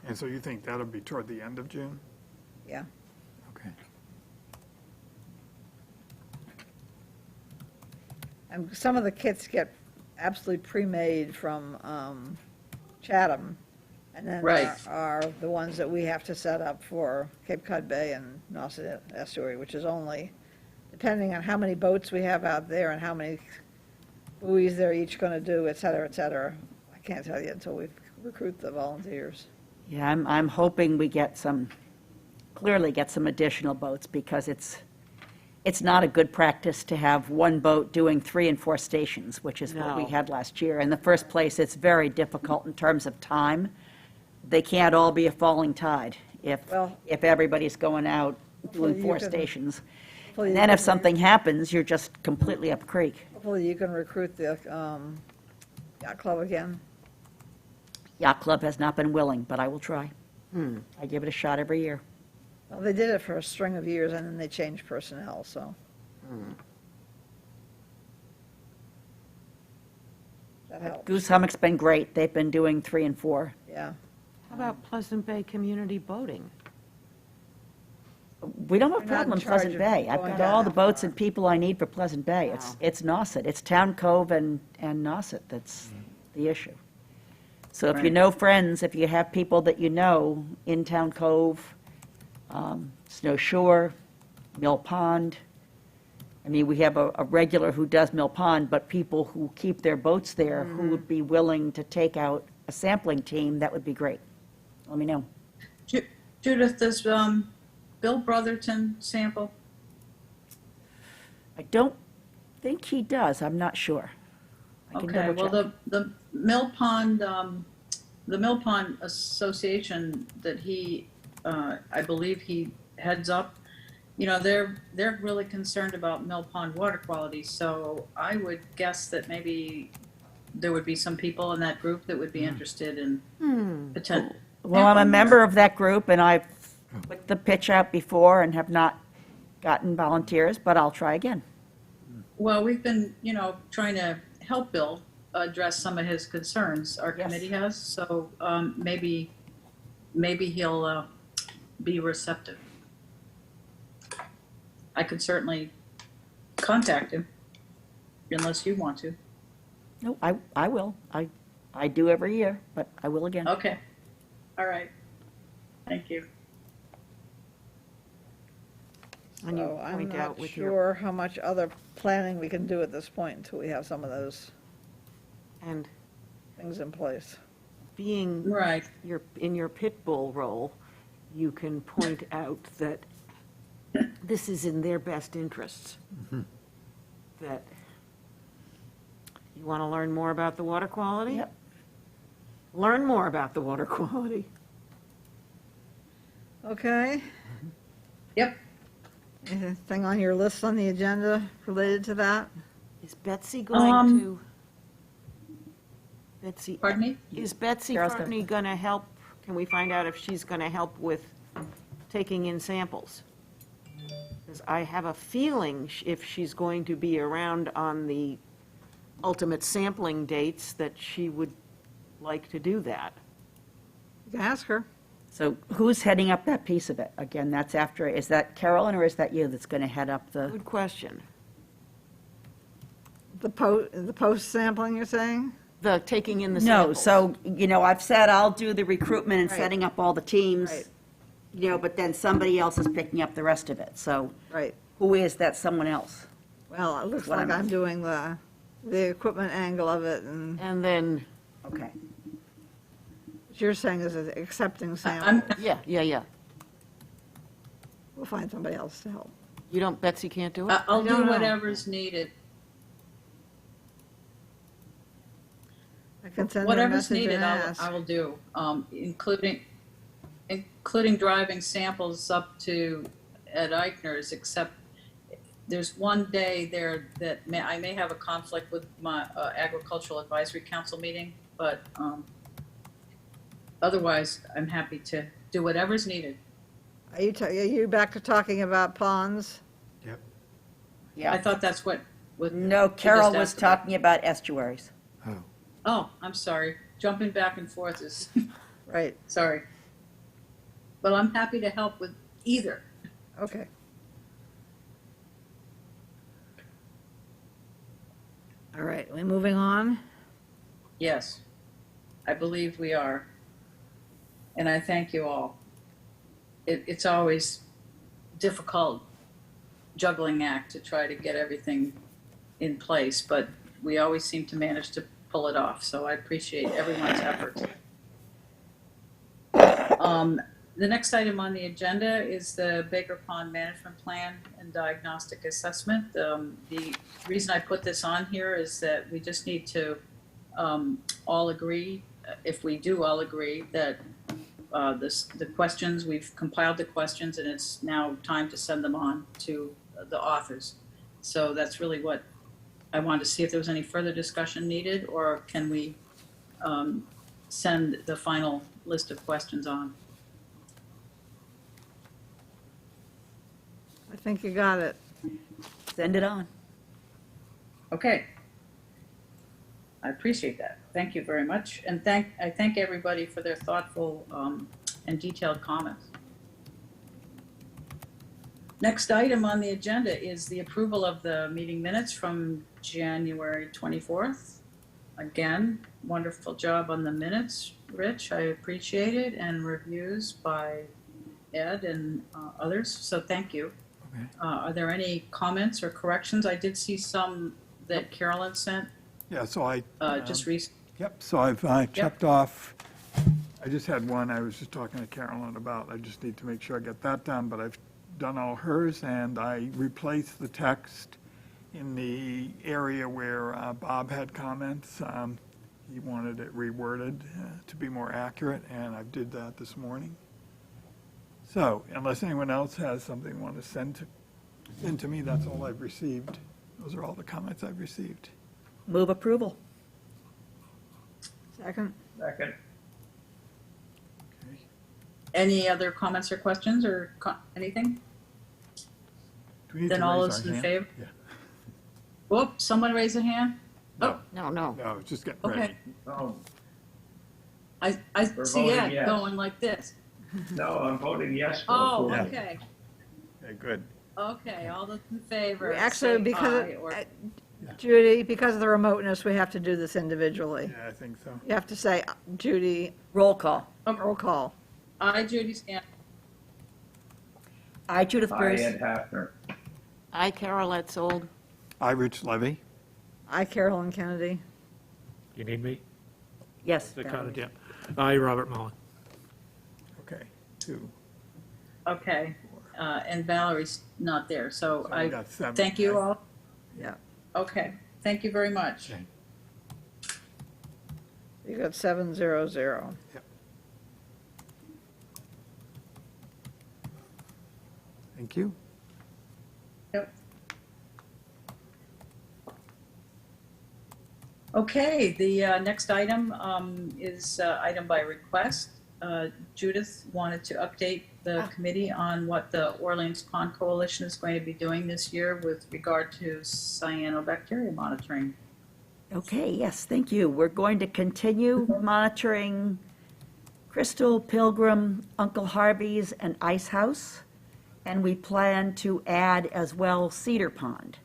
And so you think that'll be toward the end of June? yeah. Okay. And some of the kits get absolutely pre-made from Chatham. And then Right. there are the ones that we have to set up for Cape Cod Bay and Nauset Estuary, which is only, depending on how many boats we have out there and how many buoys they're each going to do, et cetera, et cetera. I can't tell you until we recruit the volunteers. Yeah, I'm hoping we clearly get some additional boats, because it's not a good practice to have one boat doing 3 and 4 stations, which is what we No. had last year. In the first place, it's very difficult in terms of time. They can't all be a falling tide if Well- everybody's going out Hopefully doing you 4 can- stations. Hopefully you Then if can- something happens, you're just completely up creek. Hopefully you can recruit the yacht club again. Yacht Club has not been willing, but I will try. I give it a shot every year. Well, they did it for a string of years, and then they changed personnel, so. That helps, Goose Hummock's been great. They've been doing 3 and 4. yeah. How about Pleasant Bay Community Boating? We don't have a We're not in problem in charge Pleasant of Bay. I've going got down all the that boats far. and people I need for Pleasant Bay. Wow. It's Nauset. It's Town Cove and Nauset that's the issue. So if you Right. know friends, if you have people that you know in Town Cove, Snow Shore, Mill Pond, I mean, we have a regular who does Mill Pond, but people who keep their boats there who would be willing to take out a sampling team, that would be great. Let me know. Judith, does Bill Brotherton sample? I don't think he does. I'm not sure. I can Okay, double well, check. the Mill Pond Association that he, I believe he heads up, you know, they're really concerned about Mill Pond water quality, so I would guess that maybe there would be some people in that group that would be interested in potential. Well, I'm a member of that group, and I've put the pitch out before and have not gotten volunteers, but I'll try again. Well, we've been, you know, trying to help Bill address some of his concerns, our Yes. committee has, so maybe he'll be receptive. I could certainly contact him, unless you want to. No, I will. I do every year, but I will again. Okay, all right, thank you. And you So I'm point out not with your, sure how much other planning we can do at this point until we have some of those and things in place. being Right, in your pit bull role, you can point out that this is in their best interests. That you want to learn more about the water quality? Yep. Learn more about the water quality. Okay, yep. anything on your list on the agenda related to that? Is Betsy going to? Betsy, Pardon me? is Betsy Carol's gonna- Fartney going to help? Can we find out if she's going to help with taking in samples? Because I have a feeling if she's going to be around on the ultimate sampling dates, that she would like to do that. You can ask her. So who's heading up that piece of it? Again, that's after, is that Carolyn or is that you that's going to head up the? Good question. The post sampling, you're saying? The taking in the No, samples. so, I've said I'll do the recruitment and Right. setting up all the teams, Right. but then somebody else is picking up the rest of it. So Right. who is that someone else? Well, it looks What like I'm- I'm doing the equipment angle of it, and And then, Okay. what you're saying is accepting I'm, samples. yeah. We'll find somebody else to help. You don't, Betsy can't do it? I'll I don't do know. whatever's needed. I can send her a Whatever's message needed, and I ask. will do, including driving samples up to Ed Eichner's, except there's one day there that I may have a conflict with my agricultural advisory council meeting, but otherwise, I'm happy to do whatever's needed. Are you back to talking about ponds? I Yeah. thought that's what. No, you just Carol was asked about. talking about estuaries. Oh, I'm sorry. Jumping back and forth is, Right, sorry. But I'm happy to help with either. okay. All right, we moving on? Yes, I believe we are. And I thank you all. It's always difficult juggling act to try to get everything in place, but we always seem to manage to pull it off, so I appreciate everyone's efforts. The next item on the agenda is the Baker Pond Management Plan and Diagnostic Assessment. The reason I put this on here is that we just need to all agree, if we do all agree, that the questions, we've compiled the questions, and it's now time to send them on to the authors. So that's really what I wanted to see if there was any further discussion needed, or can we send the final list of questions on? I think you got it. Send it on. Okay. I appreciate that. Thank you very much. And I thank everybody for their thoughtful and detailed comments. Next item on the agenda is the approval of the meeting minutes from January 24th. Again, wonderful job on the minutes, Rich. I appreciate it, and reviews by Ed and others, so thank you. Okay. Are there any comments or corrections? I did see some that Carolyn sent Yeah, so I. just recently. Yep, so I've checked off, I just had one I was just talking to Carolyn about. I just need to make sure I get that done, but I've done all hers, and I replaced the text in the area where Bob had comments. He wanted it reworded to be more accurate, and I did that this morning. So unless anyone else has something they want to send to me, that's all I've received. Those are all the comments I've received. Move approval. Second? Second. Okay. Any other comments or questions or anything? Do we need Then to all raise those our in hand? favor? Yeah. Whoop, someone raise a hand? No, No, no. no, it's just getting Okay. ready. Oh, I We're see voting Ed yes. going like this. no, I'm voting yes for Oh, approval. okay. Okay, good. Okay, all those in favor. We actually, say because, aye, or- Judy, because of the remoteness, we have to do this individually. Yeah, I think so. You have to say, Judy, Roll call. roll call. I, Judy Stan. I, Judith I, Bruce. Ed Hafner. I, Carol Etzold. I, Rich Levy. I, Carolyn Kennedy. You need me? Yes. The Valerie. kind of, yeah. I, Robert Mullen. Okay, 2. Okay, and Valerie's not there, so So we I got 7. thank you all. Yeah. Okay, thank you very much. Okay. You got 700. Thank you. Yep. Okay, the next item is item by request. Judith wanted to update the committee on what the Orleans Pond Coalition is going to be doing this year with regard to cyanobacteria monitoring. Okay, yes, thank you. We're going to continue monitoring Crystal, Pilgrim, Uncle Harvey's, and Ice House, and we plan to add as well Cedar Pond.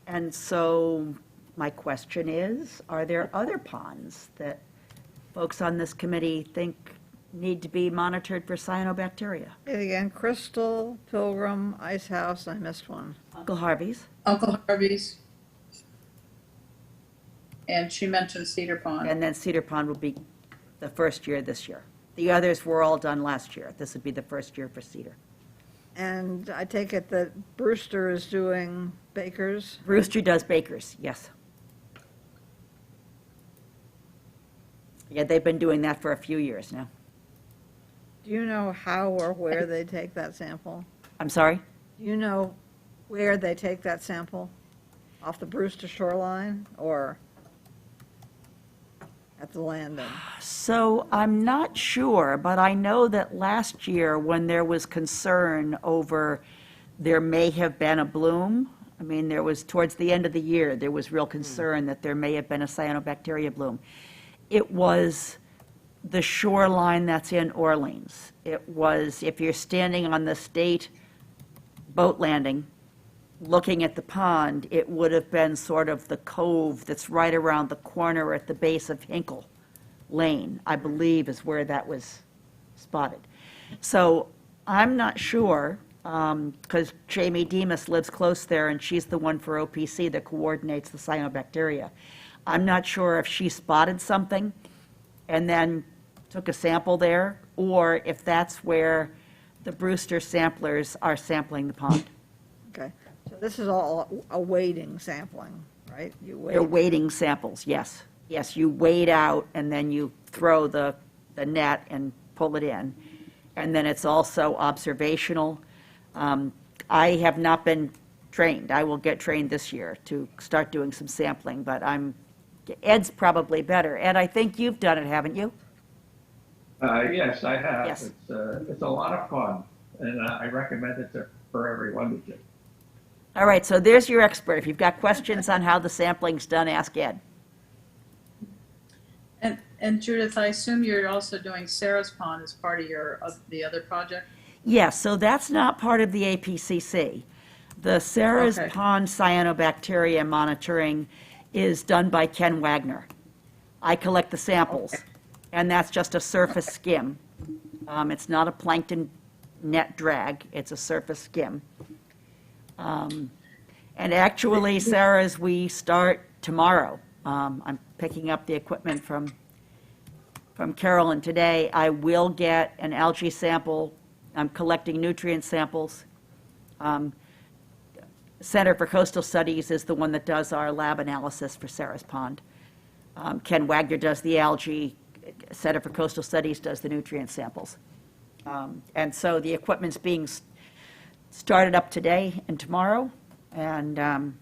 And so my question is, are there other ponds that folks on this committee think need to be monitored for cyanobacteria? And again, Crystal, Pilgrim, Ice House, I missed one. Uncle Harvey's, Uncle Harvey's. And she mentioned Cedar Pond. and then Cedar Pond will be the first year this year. The others were all done last year. This would be the first year for Cedar. And I take it that Brewster is doing Baker's. Brewster does Baker's, yes. Yeah, they've been doing that for a few years now. Do you know how or where they take that sample? I'm sorry? Do you know where they take that sample? Off the Brewster shoreline or at the landing? So I'm not sure, but I know that last year when there was concern over there may have been a bloom, I mean, there was, towards the end of the year, there was real concern that there may have been a cyanobacteria bloom. It was the shoreline that's in Orleans. It was, if you're standing on the state boat landing, looking at the pond, it would have been sort of the cove that's right around the corner at the base of Hinkle Lane, I believe is where that was spotted. So I'm not sure, because Jamie Demas lives close there, and she's the one for OPC that coordinates the cyanobacteria. I'm not sure if she spotted something and then took a sample there, or if that's where the Brewster samplers are sampling the pond. Okay, so this is all a wading sampling, right? You They're wade. wading samples, yes. Yes, you wade out and then you throw the net and pull it in. And then it's also observational. I have not been trained. I will get trained this year to start doing some sampling, but Ed's probably better. Ed, I think you've done it, haven't you? Yes, I have. Yes. It's a lot of fun, and I recommend it for everyone to do. All right, so there's your expert. If you've got questions on how the sampling's done, ask Ed. And Judith, I assume you're also doing Sarah's Pond as part of the other project? Yes, so that's not part of the APCC. The Sarah's Okay. Pond cyanobacteria monitoring is done by Ken Wagner. I collect the samples, and that's just a surface skim. It's not a plankton net drag, it's a surface skim. And actually, Sarah's, we start tomorrow. I'm picking up the equipment from Carolyn today. I will get an algae sample. I'm collecting nutrient samples. Center for Coastal Studies is the one that does our lab analysis for Sarah's Pond. Ken Wagner does the algae. Center for Coastal Studies does the nutrient samples. And so the equipment's being started up today and tomorrow, and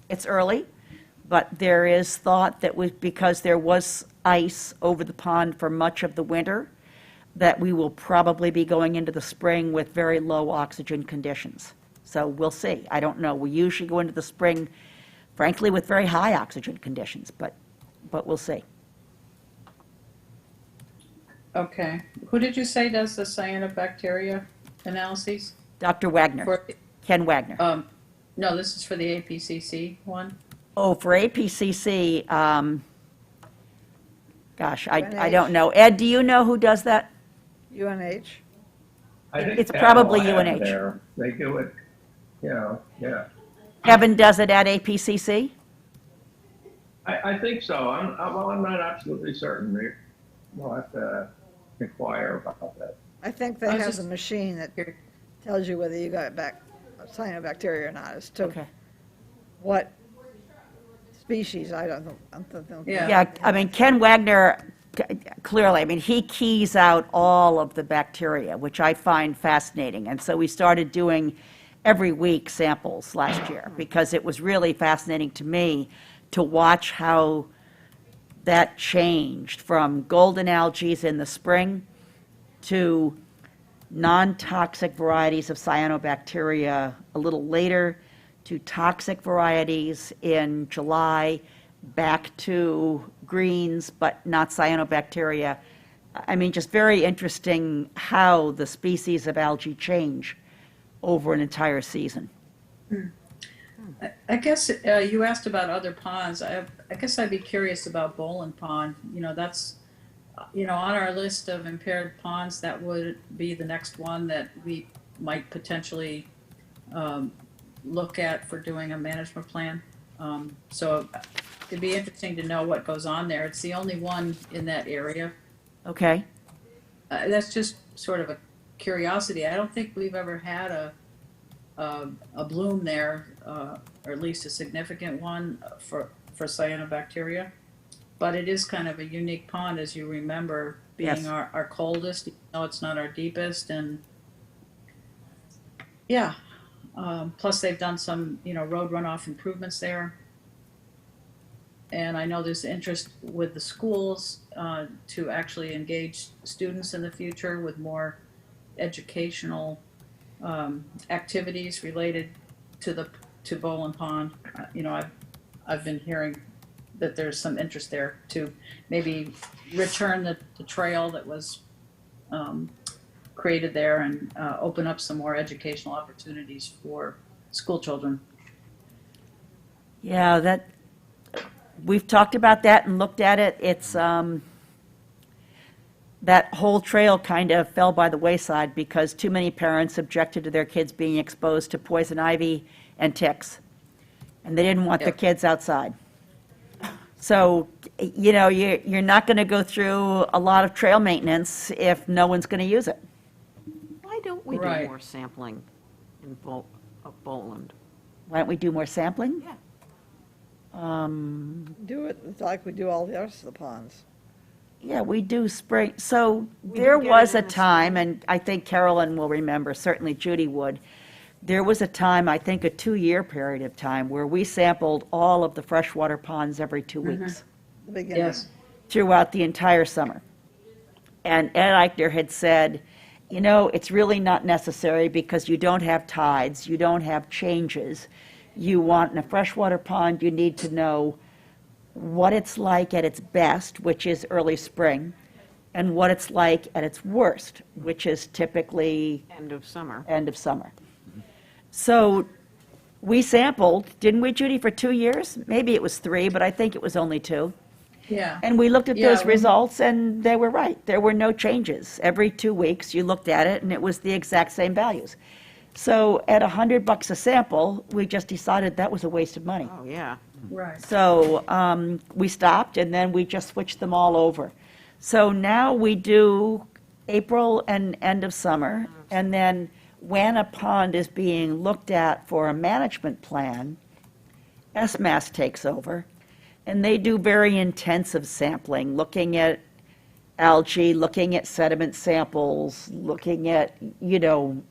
it's early, but there is thought that because there was ice over the pond for much of the winter, that we will probably be going into the spring with very low oxygen conditions. So we'll see. I don't know. We usually go into the spring, frankly, with very high oxygen conditions, but we'll see. Okay. Who did you say does the cyanobacteria analyses? Dr. Wagner, For, Ken Wagner. no, this is for the APCC one? Oh, for APCC, gosh, I UNH. don't know. Ed, do you know who does that? UNH? I think It's probably Cal Lab UNH. there, they do it, yeah. Kevin does it at APCC? I think so. I'm not absolutely certain. We'll have to inquire about that. I think they I was have just- a machine that tells you whether you got cyanobacteria or not, as to Okay. what species, I don't know. Yeah. Yeah, I mean, Ken Wagner, clearly, I mean, he keys out all of the bacteria, which I find fascinating. And so we started doing every week samples last year, because it was really fascinating to me to watch how that changed from golden algae in the spring to non-toxic varieties of cyanobacteria a little later, to toxic varieties in July, back to greens, but not cyanobacteria. I mean, just very interesting how the species of algae change over an entire season. I guess you asked about other ponds. I guess I'd be curious about Boland Pond. That's, on our list of impaired ponds, that would be the next one that we might potentially look at for doing a management plan. So it'd be interesting to know what goes on there. It's the only one in that area. Okay? That's just sort of a curiosity. I don't think we've ever had a bloom there, or at least a significant one for cyanobacteria. But it is kind of a unique pond, as you remember, being Yes. our coldest, even though it's not our deepest. And yeah, plus they've done some, road runoff improvements there. And I know there's interest with the schools to actually engage students in the future with more educational activities related to Boland Pond. I've been hearing that there's some interest there to maybe return the trail that was created there and open up some more educational opportunities for school children. Yeah, we've talked about that and looked at it. It's, that whole trail kind of fell by the wayside because too many parents objected to their kids being exposed to poison ivy and ticks. And they didn't want their Yep. kids outside. So, you're not going to go through a lot of trail maintenance if no one's going to use it. Why don't we do Right. more sampling in of Boland? Why don't we do more sampling? Yeah. Do it like we do all the rest of the ponds. Yeah, we do spring, so We there do get was it a in the time, and I think Carolyn will remember, certainly Judy would, there was a time, I think a 2-year period of time, where we sampled all of the freshwater ponds every 2 weeks The beginning. Yes. throughout the entire summer. And Ed Eichner had said, you know, it's really not necessary because you don't have tides, you don't have changes. You want in a freshwater pond, you need to know what it's like at its best, which is early spring, and what it's like at its worst, which is typically End of summer. end of summer. So we sampled, didn't we, Judy, for 2 years? Maybe it was 3, but I think it was only 2. Yeah. And we looked at Yeah, those well- results, and they were right. There were no changes. Every 2 weeks, you looked at it, and it was the exact same values. So at $100 a sample, we just decided that was a waste of money. Oh, yeah. Right. So we stopped, and then we just switched them all over. So now we do April and end of summer, and then when a pond is being looked at for a management plan, SMAS takes over, and they do very intensive sampling, looking at algae, looking at sediment samples, looking at, you know,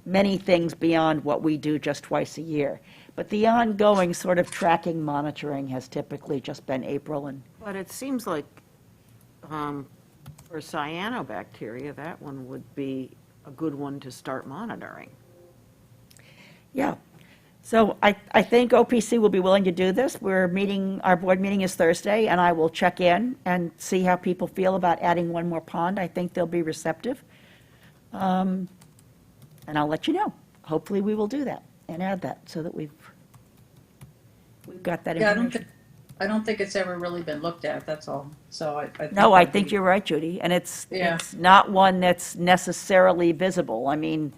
many things beyond what we do just twice a year. But the ongoing sort of tracking monitoring has typically just been April and, But it seems like for cyanobacteria, that one would be a good one to start monitoring. yeah. So I think OPC will be willing to do this. We're meeting, our board meeting is Thursday, and I will check in and see how people feel about adding one more pond. I think they'll be receptive. And I'll let you know. Hopefully, we will do that and add that so that we've got that Yeah, information. I don't think it's ever really been looked at, that's all. So I think. No, I that'd think be- you're right, Judy, and it's Yeah. not one that's necessarily visible. I mean,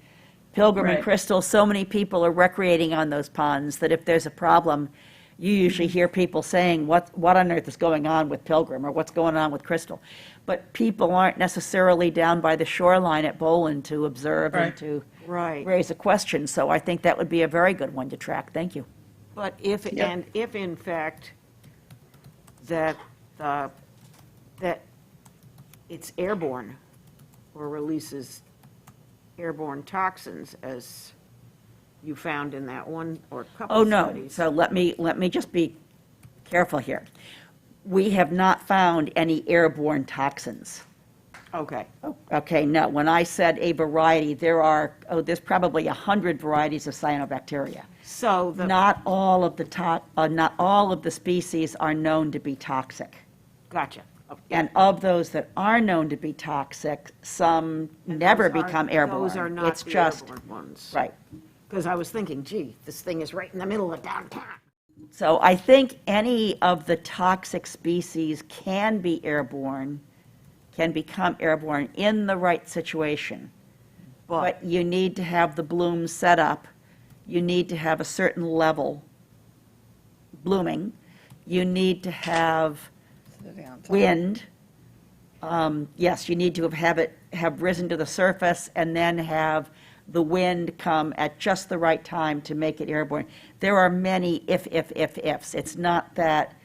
Pilgrim and Right. Crystal, so many people are recreating on those ponds that if there's a problem, you usually hear people saying, what on earth is going on with Pilgrim, or what's going on with Crystal? But people aren't necessarily down by the shoreline at Bolin to observe and Right. to Right. raise a question, so I think that would be a very good one to track. Thank you. But if, Yep. and if in fact that, that it's airborne or releases airborne toxins as you found in that one or couple Oh, no. studies. So let me just be careful here. We have not found any airborne toxins. Okay, Okay, no, when I said a variety, there's probably 100 varieties of cyanobacteria. so the, Not all of not all of the species are known to be toxic. gotcha. And of those that are known to be toxic, some never Those aren't- become airborne. Those are not It's the just, airborne ones. right. Because I was thinking, gee, this thing is right in the middle of downtown. So I think any of the toxic species can be airborne, can become airborne in the right situation. But you need to have the bloom set up. You need to have a certain level blooming. You need to have Sitting on top. wind. Yes, you need to have risen to the surface and then have the wind come at just the right time to make it airborne. There are many ifs. It's not that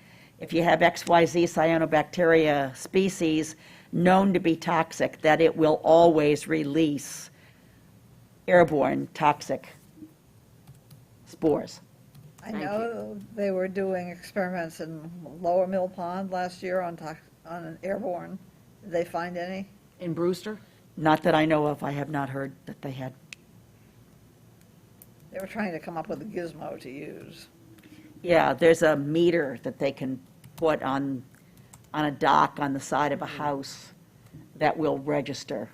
if you have XYZ cyanobacteria species known to be toxic, that it will always release airborne toxic spores. I Thank know they were doing experiments in Lower Mill Pond last year on an airborne. Did they find any? In Brewster? Not that I know of, I have not heard that they had. They were trying to come up with a gizmo to use. Yeah, there's a meter that they can put on a dock on the side of a house that will register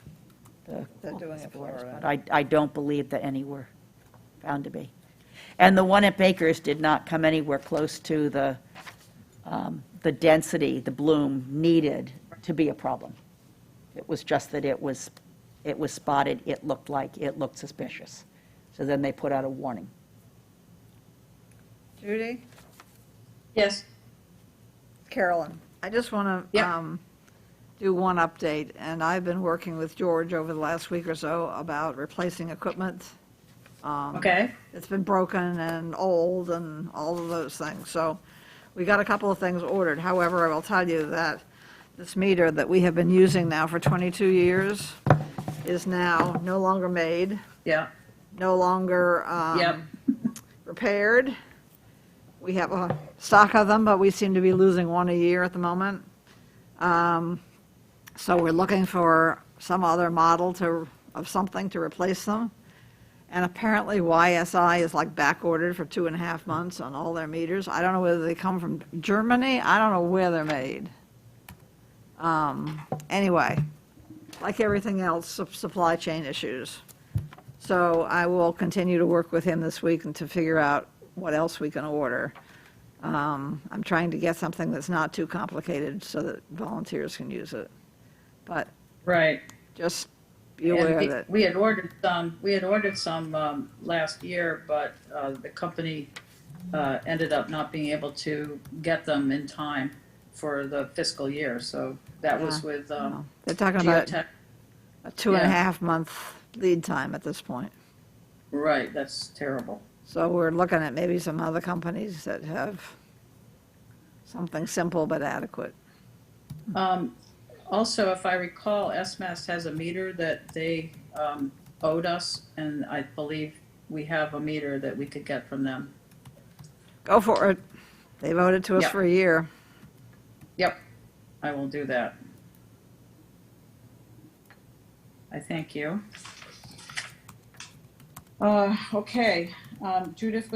the They're doing it in spores, Florida. but I don't believe that any were found to be. And the one at Baker's did not come anywhere close to the density, the bloom needed to be a problem. It was just that it was spotted, it looked suspicious. So then they put out a warning. Judy? Yes, Carolyn, I just want Yeah. to do one update, and I've been working with George over the last week or so about replacing equipment. okay. It's been broken and old and all of those things. So we got a couple of things ordered. However, I will tell you that this meter that we have been using now for 22 years is now no longer made. Yeah, no longer Yep. repaired. We have a stock of them, but we seem to be losing one a year at the moment. So we're looking for some other model of something to replace them. And apparently YSI is like back ordered for 2.5 months on all their meters. I don't know whether they come from Germany. I don't know where they're made. Anyway, like everything else, supply chain issues. So I will continue to work with him this week and to figure out what else we can order. I'm trying to get something that's not too complicated so that volunteers can use it. But Right. just be And aware that, we had ordered some last year, but the company ended up not being able to get them in time for the fiscal year. So that was with they're talking about Geotech. a 2.5 month lead time at this point. Right, that's terrible. So we're looking at maybe some other companies that have something simple but adequate. Also, if I recall, SMAS has a meter that they owed us, and I believe we have a meter that we could get from them. Go for it. They voted to us Yeah. for a year. Yep, I will do that. I thank you. Okay, Judith,